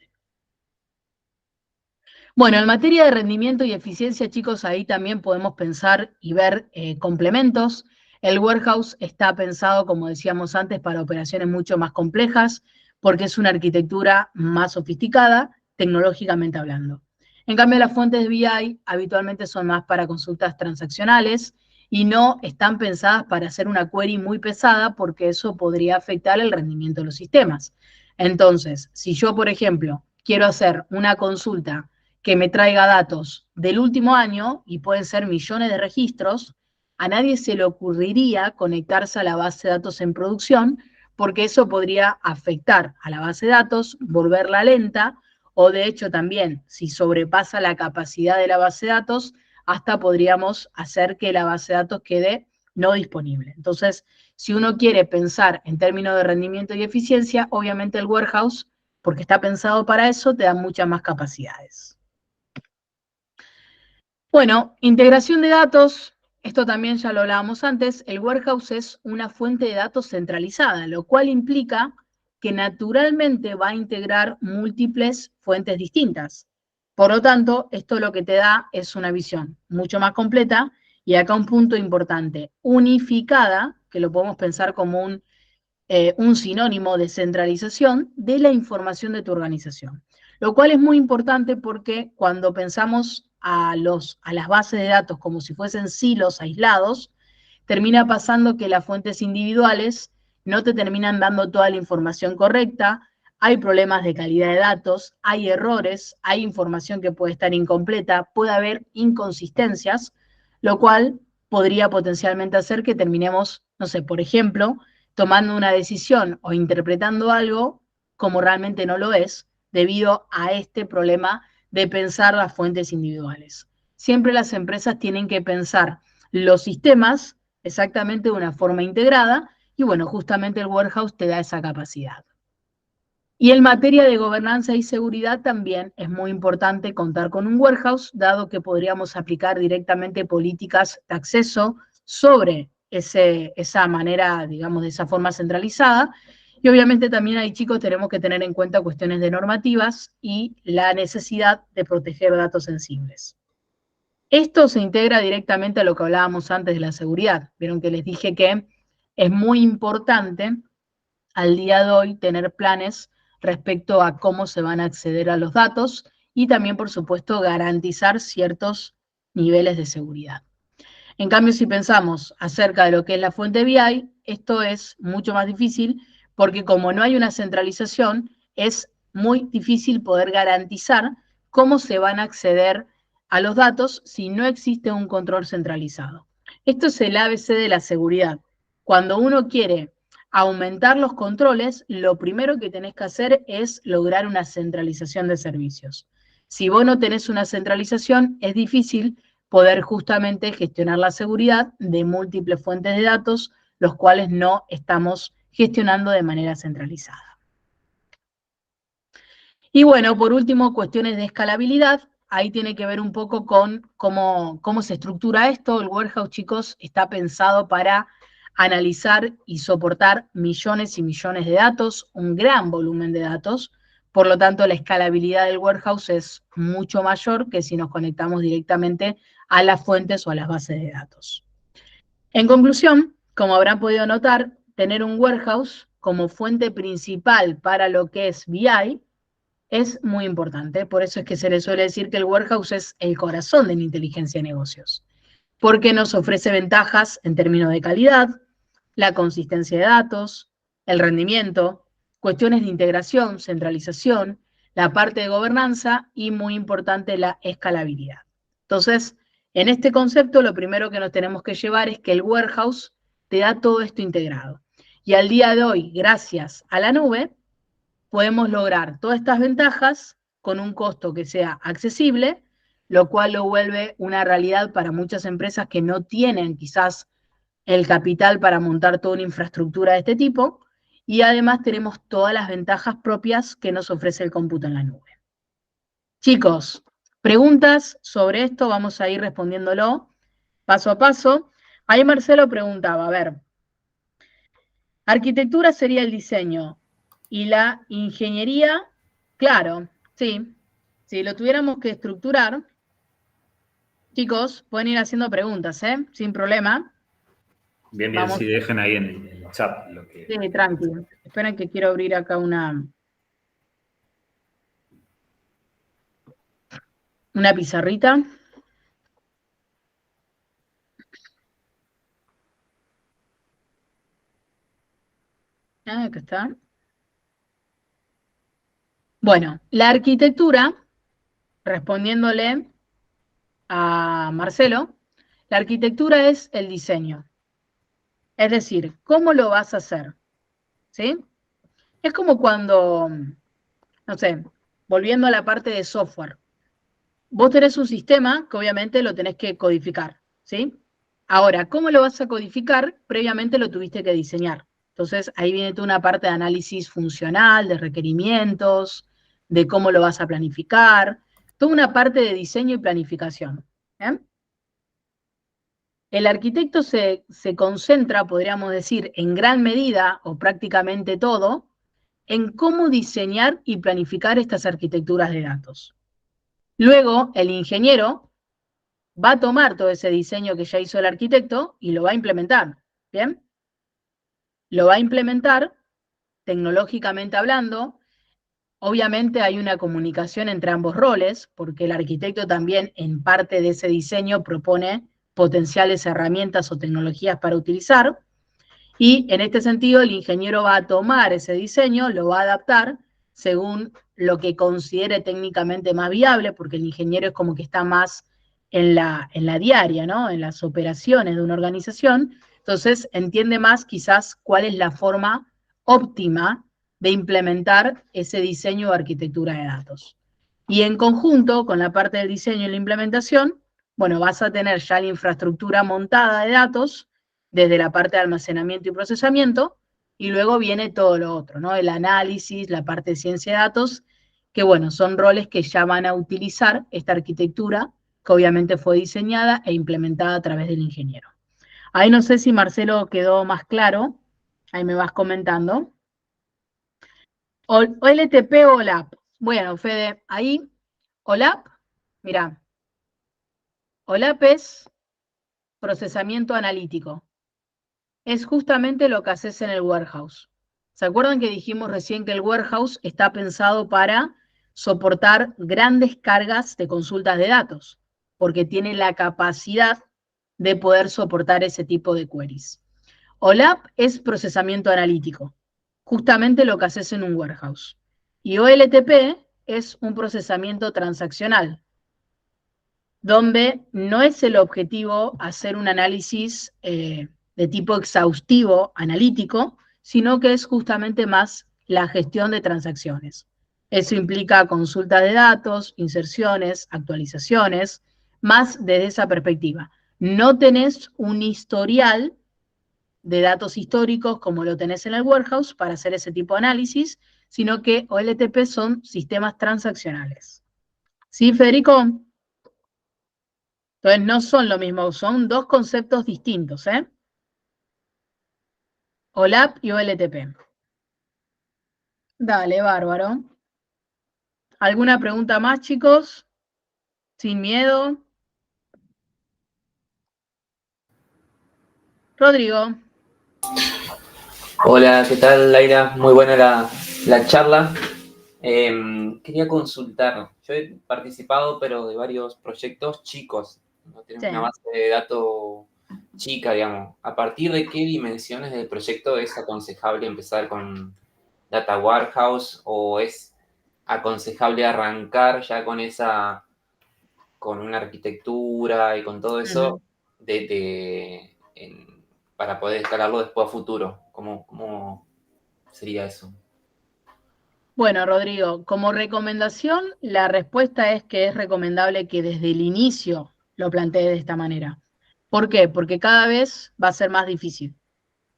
Bueno, en materia de rendimiento y eficiencia, chicos, ahí también podemos pensar y ver complementos. El warehouse está pensado, como decíamos antes, para operaciones mucho más complejas, porque es una arquitectura más sofisticada, tecnológicamente hablando. En cambio, las fuentes de BI habitualmente son más para consultas transaccionales y no están pensadas para hacer una query muy pesada, porque eso podría afectar el rendimiento de los sistemas. Entonces, si yo, por ejemplo, quiero hacer una consulta que me traiga datos del último año, y pueden ser millones de registros, a nadie se le ocurriría conectarse a la base de datos en producción, porque eso podría afectar a la base de datos, volverla lenta, o de hecho también, si sobrepasa la capacidad de la base de datos, hasta podríamos hacer que la base de datos quede no disponible. Entonces, si uno quiere pensar en términos de rendimiento y eficiencia, obviamente el warehouse, porque está pensado para eso, te da muchas más capacidades. Bueno, integración de datos, esto también ya lo hablábamos antes, el warehouse es una fuente de datos centralizada, lo cual implica que naturalmente va a integrar múltiples fuentes distintas. Por lo tanto, esto lo que te da es una visión mucho más completa y acá un punto importante, unificada, que lo podemos pensar como un sinónimo de centralización de la información de tu organización. Lo cual es muy importante porque cuando pensamos a las bases de datos como si fuesen silos aislados, termina pasando que las fuentes individuales no te terminan dando toda la información correcta, hay problemas de calidad de datos, hay errores, hay información que puede estar incompleta, puede haber inconsistencias, lo cual podría potencialmente hacer que terminemos, no sé, por ejemplo, tomando una decisión o interpretando algo como realmente no lo es, debido a este problema de pensar las fuentes individuales. Siempre las empresas tienen que pensar los sistemas exactamente de una forma integrada y bueno, justamente el warehouse te da esa capacidad. Y en materia de gobernanza y seguridad también es muy importante contar con un warehouse, dado que podríamos aplicar directamente políticas de acceso sobre esa manera, digamos, de esa forma centralizada. Y obviamente también ahí, chicos, tenemos que tener en cuenta cuestiones de normativas y la necesidad de proteger datos sensibles. Esto se integra directamente a lo que hablábamos antes de la seguridad. Vieron que les dije que es muy importante al día de hoy tener planes respecto a cómo se van a acceder a los datos y también, por supuesto, garantizar ciertos niveles de seguridad. En cambio, si pensamos acerca de lo que es la fuente BI, esto es mucho más difícil porque como no hay una centralización, es muy difícil poder garantizar cómo se van a acceder a los datos si no existe un control centralizado. Esto es el ABC de la seguridad. Cuando uno quiere aumentar los controles, lo primero que tenés que hacer es lograr una centralización de servicios. Si vos no tenés una centralización, es difícil poder justamente gestionar la seguridad de múltiples fuentes de datos, los cuales no estamos gestionando de manera centralizada. Y bueno, por último, cuestiones de escalabilidad. Ahí tiene que ver un poco con cómo se estructura esto. El warehouse, chicos, está pensado para analizar y soportar millones y millones de datos, un gran volumen de datos. Por lo tanto, la escalabilidad del warehouse es mucho mayor que si nos conectamos directamente a las fuentes o a las bases de datos. En conclusión, como habrán podido notar, tener un warehouse como fuente principal para lo que es BI es muy importante. Por eso es que se le suele decir que el warehouse es el corazón de la inteligencia de negocios, porque nos ofrece ventajas en términos de calidad, la consistencia de datos, el rendimiento, cuestiones de integración, centralización, la parte de gobernanza y, muy importante, la escalabilidad. Entonces, en este concepto, lo primero que nos tenemos que llevar es que el warehouse te da todo esto integrado. Y al día de hoy, gracias a la nube, podemos lograr todas estas ventajas con un costo que sea accesible, lo cual lo vuelve una realidad para muchas empresas que no tienen quizás el capital para montar toda una infraestructura de este tipo, y además tenemos todas las ventajas propias que nos ofrece el cómputo en la nube. Chicos, preguntas sobre esto, vamos a ir respondiéndolo paso a paso. Ahí Marcelo preguntaba, a ver, arquitectura sería el diseño y la ingeniería, claro, sí, si lo tuviéramos que estructurar, chicos, pueden ir haciendo preguntas, sin problema. Bien, Vamos. si dejen ahí en el chat lo que... Sí, tranquilo. Esperen que quiero abrir acá una pizarrita. Acá está. Bueno, la arquitectura, respondiéndole a Marcelo, la arquitectura es el diseño. Es decir, ¿cómo lo vas a hacer? ¿Sí? Es como cuando, no sé, volviendo a la parte de software. Vos tenés un sistema que obviamente lo tenés que codificar, ¿sí? Ahora, ¿cómo lo vas a codificar? Previamente lo tuviste que diseñar. Entonces, ahí viene toda una parte de análisis funcional, de requerimientos, de cómo lo vas a planificar, toda una parte de diseño y planificación. El arquitecto se concentra, podríamos decir, en gran medida, o prácticamente todo, en cómo diseñar y planificar estas arquitecturas de datos. Luego, el ingeniero va a tomar todo ese diseño que ya hizo el arquitecto y lo va a implementar, ¿bien? Lo va a implementar tecnológicamente hablando. Obviamente hay una comunicación entre ambos roles, porque el arquitecto también en parte de ese diseño propone potenciales herramientas o tecnologías para utilizar, y en este sentido el ingeniero va a tomar ese diseño, lo va a adaptar según lo que considere técnicamente más viable, porque el ingeniero es como que está más en la diaria, ¿no? En las operaciones de una organización, entonces entiende más quizás cuál es la forma óptima de implementar ese diseño o arquitectura de datos. Y en conjunto con la parte del diseño y la implementación, bueno, vas a tener ya la infraestructura montada de datos, desde la parte de almacenamiento y procesamiento, y luego viene todo lo otro, ¿no? El análisis, la parte de ciencia de datos, que bueno, son roles que ya van a utilizar esta arquitectura, que obviamente fue diseñada e implementada a través del ingeniero. Ahí no sé si Marcelo quedó más claro, ahí me vas comentando. OLTP o OLAP. Bueno, Fede, ahí, OLAP, mira, OLAP es procesamiento analítico. Es justamente lo que haces en el warehouse. ¿Se acuerdan que dijimos recién que el warehouse está pensado para soportar grandes cargas de consultas de datos? Porque tiene la capacidad de poder soportar ese tipo de queries. OLAP es procesamiento analítico, justamente lo que haces en un warehouse. Y OLTP es un procesamiento transaccional, donde no es el objetivo hacer un análisis de tipo exhaustivo, analítico, sino que es justamente más la gestión de transacciones. Eso implica consulta de datos, inserciones, actualizaciones, más desde esa perspectiva. No tenés un historial de datos históricos como lo tenés en el warehouse para hacer ese tipo de análisis, sino que OLTP son sistemas transaccionales. ¿Sí, Federico? Entonces no son lo mismo, son dos conceptos distintos, ¿eh? OLAP y OLTP. Dale, bárbaro. ¿Alguna pregunta más, chicos? Sin miedo. Rodrigo. Hola, ¿qué tal, Laira? Muy buena la charla. Quería consultar, yo he participado, pero de varios proyectos chicos, no tenemos Sí. una base de datos chica, digamos. ¿A partir de qué dimensiones del proyecto es aconsejable empezar con Data Warehouse o es aconsejable arrancar ya con una arquitectura y con todo eso para poder escalarlo después a futuro? ¿Cómo sería eso? Bueno, Rodrigo, como recomendación, la respuesta es que es recomendable que desde el inicio lo plantees de esta manera. ¿Por qué? Porque cada vez va a ser más difícil.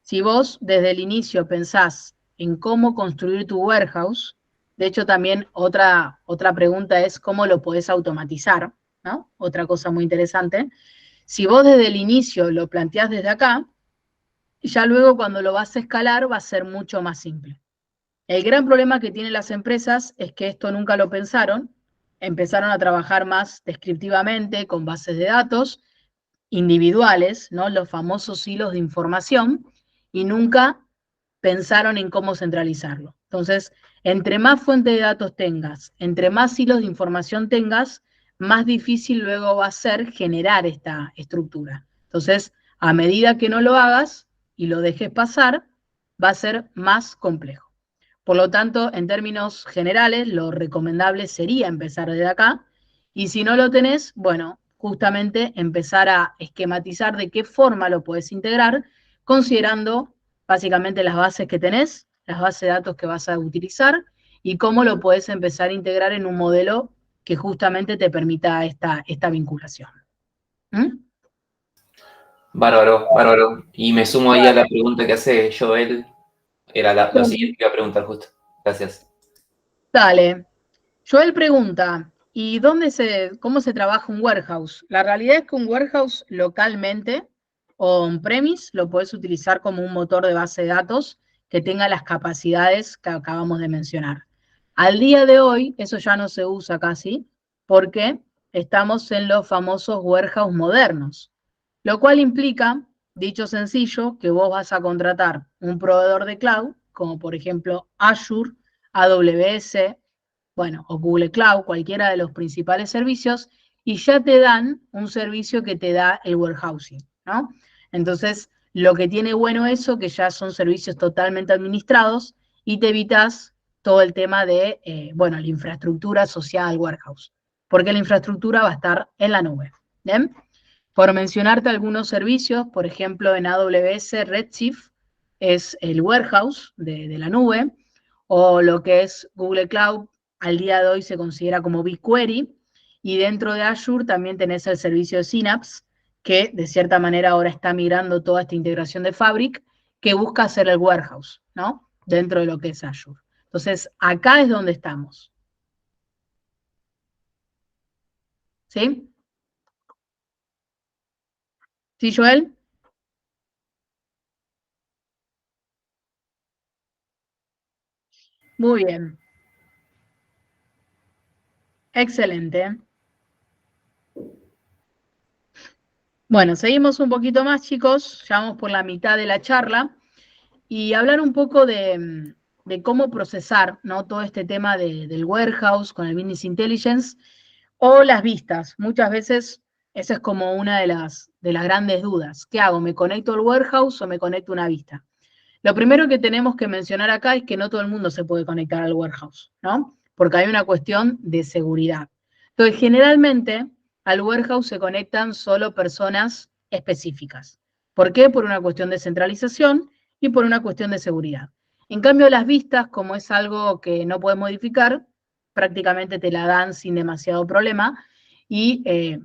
Si vos desde el inicio pensás en cómo construir tu warehouse, de hecho también otra pregunta es cómo lo podés automatizar, ¿no? Otra cosa muy interesante. Si vos desde el inicio lo planteás desde acá, ya luego cuando lo vas a escalar va a ser mucho más simple. El gran problema que tienen las empresas es que esto nunca lo pensaron, empezaron a trabajar más descriptivamente con bases de datos individuales, ¿no? Los famosos hilos de información, y nunca pensaron en cómo centralizarlo. Entonces, entre más fuente de datos tengas, entre más hilos de información tengas, más difícil luego va a ser generar esta estructura. Entonces, a medida que no lo hagas y lo dejes pasar, va a ser más complejo. Por lo tanto, en términos generales, lo recomendable sería empezar desde acá, y si no lo tenés, bueno, justamente empezar a esquematizar de qué forma lo puedes integrar, considerando básicamente las bases que tenés, las bases de datos que vas a utilizar, y cómo lo puedes empezar a integrar en un modelo que justamente te permita esta vinculación. ¿Mm? Bárbaro, bárbaro. Y me sumo ahí a la pregunta que hace Joel. Era lo siguiente que iba a preguntar justo. Gracias. Dale. Joel pregunta, ¿y cómo se trabaja un warehouse? La realidad es que un warehouse localmente o on-premise lo puedes utilizar como un motor de base de datos que tenga las capacidades que acabamos de mencionar. Al día de hoy, eso ya no se usa casi, porque estamos en los famosos warehouse modernos, lo cual implica, dicho sencillo, que vos vas a contratar un proveedor de cloud, como por ejemplo Azure, AWS, bueno, o Google Cloud, cualquiera de los principales servicios, y ya te dan un servicio que te da el warehousing, ¿no? Entonces, lo que tiene bueno eso, que ya son servicios totalmente administrados y te evitas todo el tema de, bueno, la infraestructura asociada al warehouse, porque la infraestructura va a estar en la nube, ¿bien? Por mencionarte algunos servicios, por ejemplo, en AWS Redshift es el warehouse de la nube, o lo que es Google Cloud, al día de hoy se considera como BigQuery, y dentro de Azure también tenés el servicio de Synapse, que de cierta manera ahora está migrando toda esta integración de Fabric, que busca hacer el warehouse, ¿no? Dentro de lo que es Azure. Entonces, acá es donde estamos. ¿Sí? ¿Sí, Joel? Muy bien. Excelente. Bueno, seguimos un poquito más, chicos. Ya vamos por la mitad de la charla. Y hablar un poco de cómo procesar, ¿no? Todo este tema del warehouse con el Business Intelligence o las vistas. Muchas veces esa es como una de las grandes dudas. ¿Qué hago? ¿Me conecto al warehouse o me conecto a una vista? Lo primero que tenemos que mencionar acá es que no todo el mundo se puede conectar al warehouse, ¿no? Porque hay una cuestión de seguridad. Entonces, generalmente al warehouse se conectan solo personas específicas. ¿Por qué? Por una cuestión de centralización y por una cuestión de seguridad. En cambio, las vistas, como es algo que no puedes modificar, prácticamente te la dan sin demasiado problema y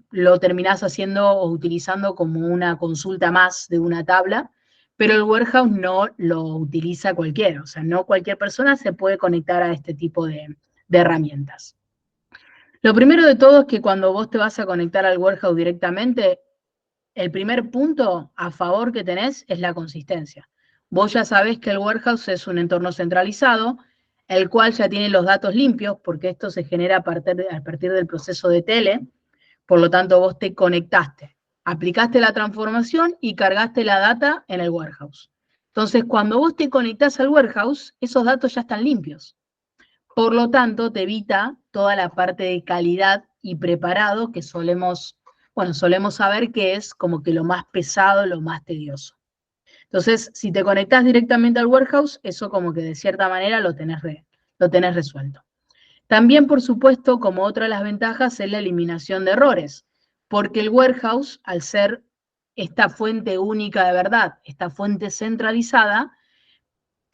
lo terminás haciendo o utilizando como una consulta más de una tabla, pero el warehouse no lo utiliza cualquiera, o sea, no cualquier persona se puede conectar a este tipo de herramientas. Lo primero de todo es que cuando vos te vas a conectar al warehouse directamente, el primer punto a favor que tenés es la consistencia. Vos ya sabés que el warehouse es un entorno centralizado, el cual ya tiene los datos limpios, porque esto se genera a partir del proceso de tele, por lo tanto vos te conectaste, aplicaste la transformación y cargaste la data en el warehouse. Entonces, cuando vos te conectás al warehouse, esos datos ya están limpios. Por lo tanto, te evita toda la parte de calidad y preparado que solemos saber que es como que lo más pesado, lo más tedioso. Entonces, si te conectás directamente al warehouse, eso como que de cierta manera lo tenés resuelto. También, por supuesto, como otra de las ventajas es la eliminación de errores, porque el warehouse, al ser esta fuente única de verdad, esta fuente centralizada,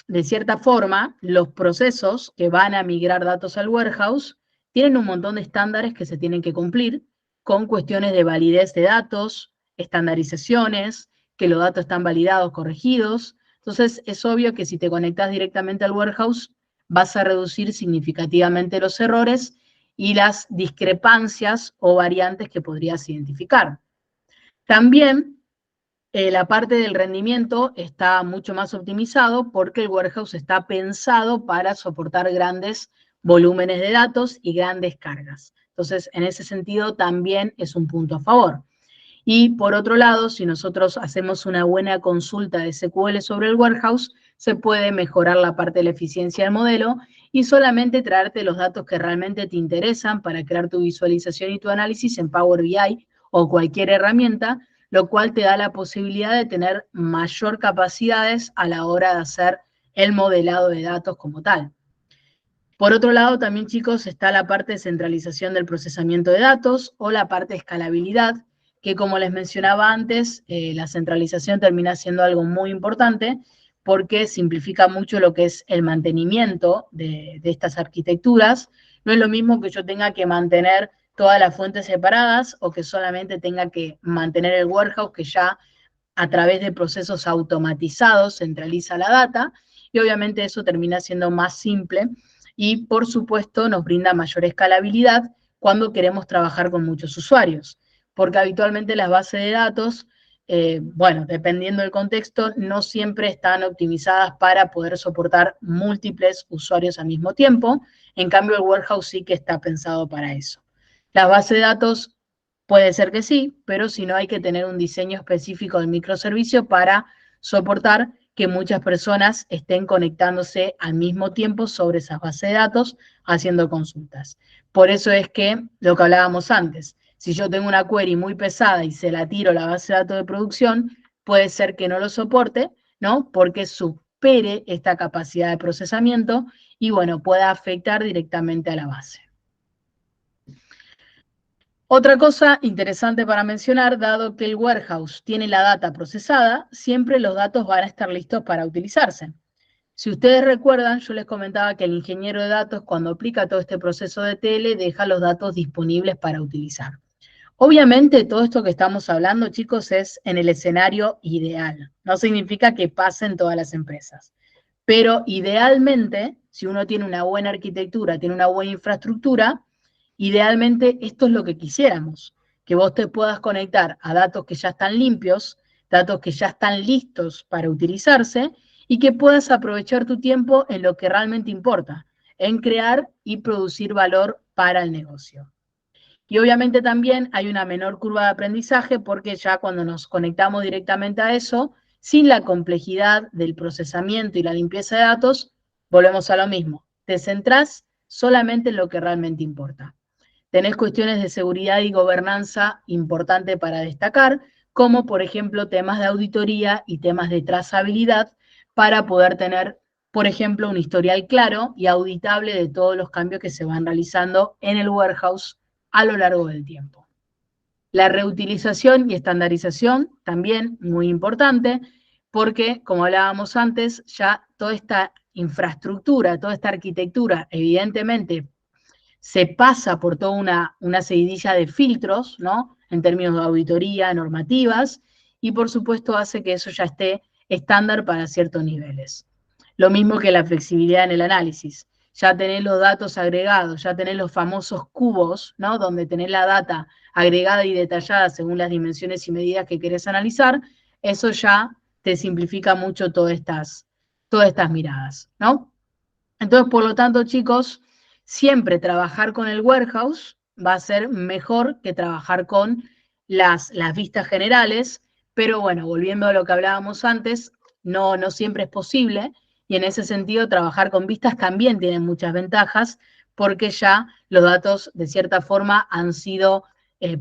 de cierta forma, los procesos que van a migrar datos al warehouse tienen un montón de estándares que se tienen que cumplir con cuestiones de validez de datos, estandarizaciones, que los datos están validados, corregidos. Entonces, es obvio que si te conectas directamente al warehouse, vas a reducir significativamente los errores y las discrepancias o variantes que podrías identificar. También la parte del rendimiento está mucho más optimizado porque el warehouse está pensado para soportar grandes volúmenes de datos y grandes cargas. Entonces, en ese sentido, también es un punto a favor. Y por otro lado, si nosotros hacemos una buena consulta de SQL sobre el warehouse, se puede mejorar la parte de la eficiencia del modelo y solamente traerte los datos que realmente te interesan para crear tu visualización y tu análisis en Power BI o cualquier herramienta, lo cual te da la posibilidad de tener mayor capacidades a la hora de hacer el modelado de datos como tal. Por otro lado, también, chicos, está la parte de centralización del procesamiento de datos o la parte de escalabilidad, que como les mencionaba antes, la centralización termina siendo algo muy importante porque simplifica mucho lo que es el mantenimiento de estas arquitecturas. No es lo mismo que yo tenga que mantener todas las fuentes separadas o que solamente tenga que mantener el warehouse que ya a través de procesos automatizados centraliza la data y obviamente eso termina siendo más simple y por supuesto nos brinda mayor escalabilidad cuando queremos trabajar con muchos usuarios, porque habitualmente las bases de datos, dependiendo del contexto, no siempre están optimizadas para poder soportar múltiples usuarios al mismo tiempo, en cambio el warehouse sí que está pensado para eso. Las bases de datos puede ser que sí, pero si no hay que tener un diseño específico del microservicio para soportar que muchas personas estén conectándose al mismo tiempo sobre esas bases de datos haciendo consultas. Por eso es que lo que hablábamos antes, si yo tengo una query muy pesada y se la tiro a la base de datos de producción, puede ser que no lo soporte, ¿no? Porque supere esta capacidad de procesamiento y, bueno, pueda afectar directamente a la base. Otra cosa interesante para mencionar, dado que el warehouse tiene la data procesada, siempre los datos van a estar listos para utilizarse. Si ustedes recuerdan, yo les comentaba que el ingeniero de datos, cuando aplica todo este proceso de TL, deja los datos disponibles para utilizar. Obviamente todo esto que estamos hablando, chicos, es en el escenario ideal. No significa que pasen todas las empresas. Pero idealmente, si uno tiene una buena arquitectura, tiene una buena infraestructura, idealmente esto es lo que quisiéramos, que vos te puedas conectar a datos que ya están limpios, datos que ya están listos para utilizarse y que puedas aprovechar tu tiempo en lo que realmente importa, en crear y producir valor para el negocio. Y obviamente también hay una menor curva de aprendizaje porque ya cuando nos conectamos directamente a eso, sin la complejidad del procesamiento y la limpieza de datos, volvemos a lo mismo. Te centrás solamente en lo que realmente importa. Tenés cuestiones de seguridad y gobernanza importante para destacar, como por ejemplo temas de auditoría y temas de trazabilidad para poder tener, por ejemplo, un historial claro y auditable de todos los cambios que se van realizando en el warehouse a lo largo del tiempo. La reutilización y estandarización también muy importante porque, como hablábamos antes, ya toda esta infraestructura, toda esta arquitectura, evidentemente, se pasa por toda una seguidilla de filtros, ¿no? En términos de auditoría, normativas, y por supuesto hace que eso ya esté estándar para ciertos niveles. Lo mismo que la flexibilidad en el análisis. Ya tenés los datos agregados, ya tenés los famosos cubos, ¿no? Donde tenés la data agregada y detallada según las dimensiones y medidas que querés analizar, eso ya te simplifica mucho todas estas miradas, ¿no? Entonces, por lo tanto, chicos, siempre trabajar con el warehouse va a ser mejor que trabajar con las vistas generales, pero bueno, volviendo a lo que hablábamos antes, no siempre es posible, y en ese sentido trabajar con vistas también tiene muchas ventajas, porque ya los datos de cierta forma han sido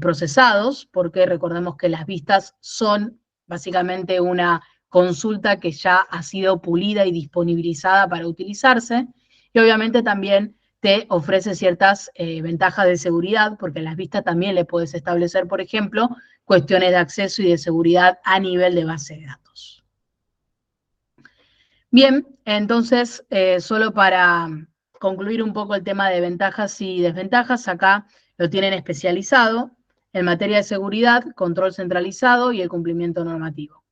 procesados, porque recordemos que las vistas son básicamente una consulta que ya ha sido pulida y disponibilizada para utilizarse, y obviamente también te ofrece ciertas ventajas de seguridad, porque en las vistas también le puedes establecer, por ejemplo, cuestiones de acceso y de seguridad a nivel de base de datos. Bien, entonces, solo para concluir un poco el tema de ventajas y desventajas, acá lo tienen especializado en materia de seguridad, control centralizado y el cumplimiento normativo.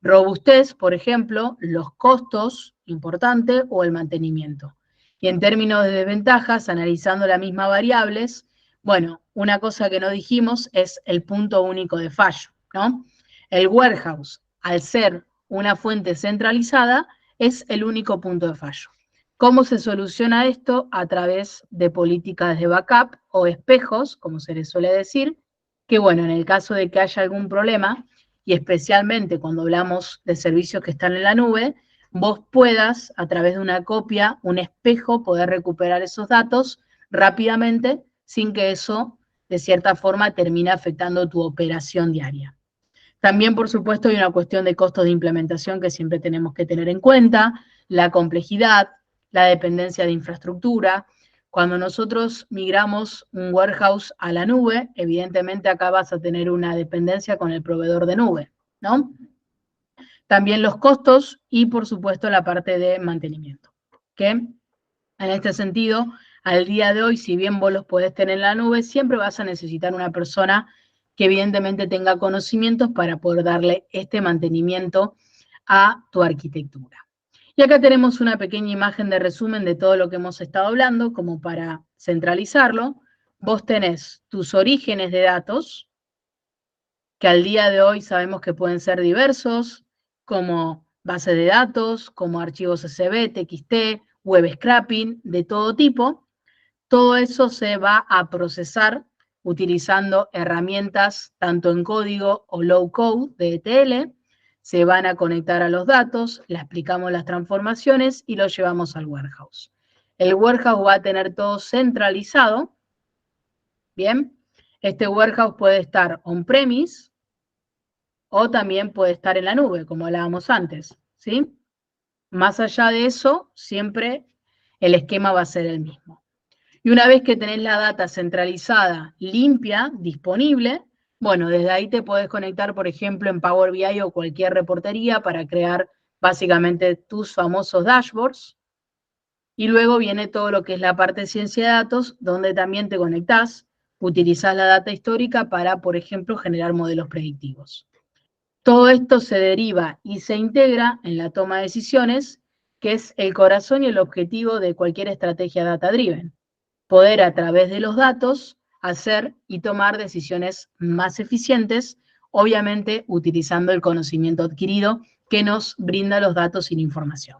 Robustez, por ejemplo, los costos, importante, o el mantenimiento. Y en términos de desventajas, analizando las mismas variables, bueno, una cosa que no dijimos es el punto único de fallo, ¿no? El warehouse, al ser una fuente centralizada, es el único punto de fallo. ¿Cómo se soluciona esto? A través de políticas de backup o espejos, como se les suele decir, que bueno, en el caso de que haya algún problema, y especialmente cuando hablamos de servicios que están en la nube, vos puedas, a través de una copia, un espejo, poder recuperar esos datos rápidamente sin que eso, de cierta forma, termine afectando tu operación diaria. También, por supuesto, hay una cuestión de costos de implementación que siempre tenemos que tener en cuenta, la complejidad, la dependencia de infraestructura. Cuando nosotros migramos un warehouse a la nube, evidentemente acá vas a tener una dependencia con el proveedor de nube, ¿no? También los costos y, por supuesto, la parte de mantenimiento. Que en este sentido, al día de hoy, si bien vos los podés tener en la nube, siempre vas a necesitar una persona que evidentemente tenga conocimientos para poder darle este mantenimiento a tu arquitectura. Y acá tenemos una pequeña imagen de resumen de todo lo que hemos estado hablando, como para centralizarlo. Vos tenés tus orígenes de datos, que al día de hoy sabemos que pueden ser diversos, como bases de datos, como archivos CSV, TXT, web scraping, de todo tipo. Todo eso se va a procesar utilizando herramientas tanto en código o low code de ETL, se van a conectar a los datos, le explicamos las transformaciones y lo llevamos al warehouse. El warehouse va a tener todo centralizado, ¿bien? Este warehouse puede estar on-premise o también puede estar en la nube, como hablábamos antes, ¿sí? Más allá de eso, siempre el esquema va a ser el mismo. Y una vez que tenés la data centralizada, limpia, disponible, bueno, desde ahí te podés conectar, por ejemplo, en Power BI o cualquier reportería para crear básicamente tus famosos dashboards. Y luego viene todo lo que es la parte de ciencia de datos, donde también te conectás utilizás la data histórica para, por ejemplo, generar modelos predictivos. Todo esto se deriva y se integra en la toma de decisiones, que es el corazón y el objetivo de cualquier estrategia data-driven. Poder a través de los datos hacer y tomar decisiones más eficientes, obviamente utilizando el conocimiento adquirido que nos brinda los datos y la información.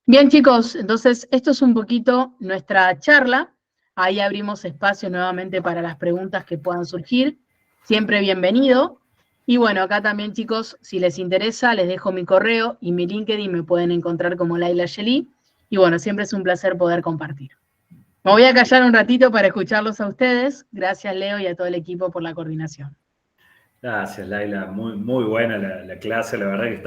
Bien, chicos, entonces esto es un poquito nuestra charla. Ahí abrimos espacio nuevamente para las preguntas que puedan surgir. Siempre bienvenido. Y bueno, acá también, chicos, si les interesa, les dejo mi correo y mi LinkedIn, me pueden encontrar como Laila Yelí. Y bueno, siempre es un placer poder compartir. Me voy a callar un ratito para escucharlos a ustedes. Gracias, Leo, y a todo el equipo por la coordinación. Gracias, Laila. Muy, muy buena la clase. La verdad que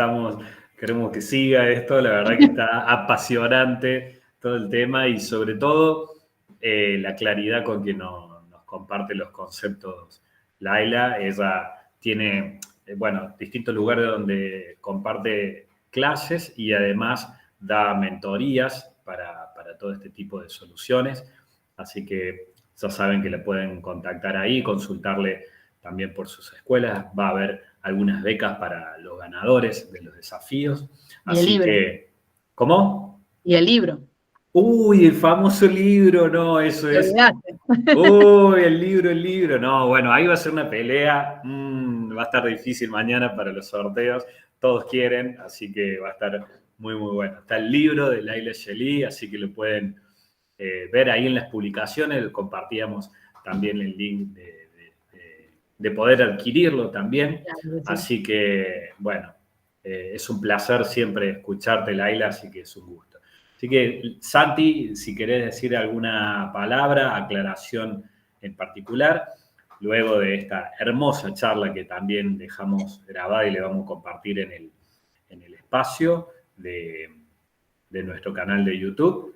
queremos que siga esto. La verdad que está apasionante todo el tema y sobre todo la claridad con que nos comparte los conceptos Laila. Ella tiene, bueno, distintos lugares donde comparte clases y además da mentorías para todo este tipo de soluciones. Así que ya saben que le pueden contactar ahí, consultarle también por sus escuelas. Va a haber algunas becas para los ganadores de los desafíos. Y el libro. ¿Cómo? Y el libro. Uy, el famoso libro, no, eso Te es. olvidaste. Uy, el libro. No, bueno, ahí va a ser una pelea. Va a estar difícil mañana para los sorteos. Todos quieren, así que va a estar muy, muy bueno. Está el libro de Laila Yelí, así que lo pueden ver ahí en las publicaciones. Compartíamos también el link de poder adquirirlo también. Claro, sí. Así que, bueno, es un placer siempre escucharte, Laila, así que es un gusto. Así que, Santi, si querés decir alguna palabra, aclaración en particular, luego de esta hermosa charla que también dejamos grabada y le vamos a compartir en el espacio de nuestro canal de YouTube,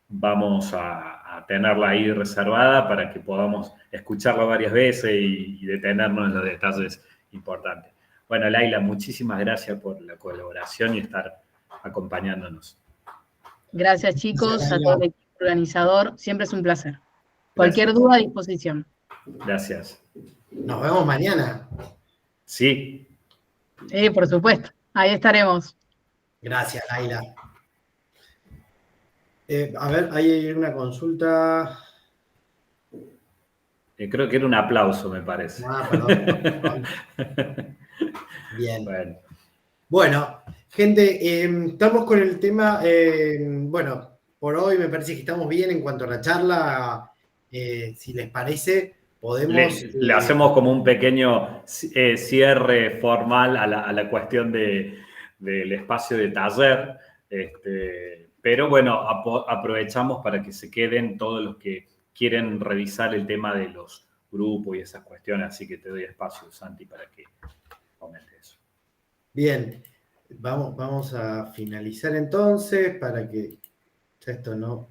vamos a tenerla ahí reservada para que podamos escucharla varias veces y detenernos en los detalles importantes. Bueno, Laila, muchísimas gracias por la colaboración y estar acompañándonos. Gracias, chicos, a todo el equipo organizador. Siempre es un placer. Cualquier Gracias. duda a disposición. Gracias. Nos vemos mañana. Sí. Sí, por supuesto. Ahí estaremos. Gracias, Laila. A ver, hay una consulta. Creo que era un aplauso, me parece. Ah, perdón. Bien. Bueno, gente, estamos con el tema, bueno, por hoy me parece que estamos bien en cuanto a la charla. Si les parece, podemos... Le hacemos como un pequeño cierre formal a la cuestión del espacio de taller. Pero bueno, aprovechamos para que se queden todos los que quieren revisar el tema de los grupos y esas cuestiones. Así que te doy espacio, Santi, para que comente eso. Bien, vamos a finalizar entonces para que esto no...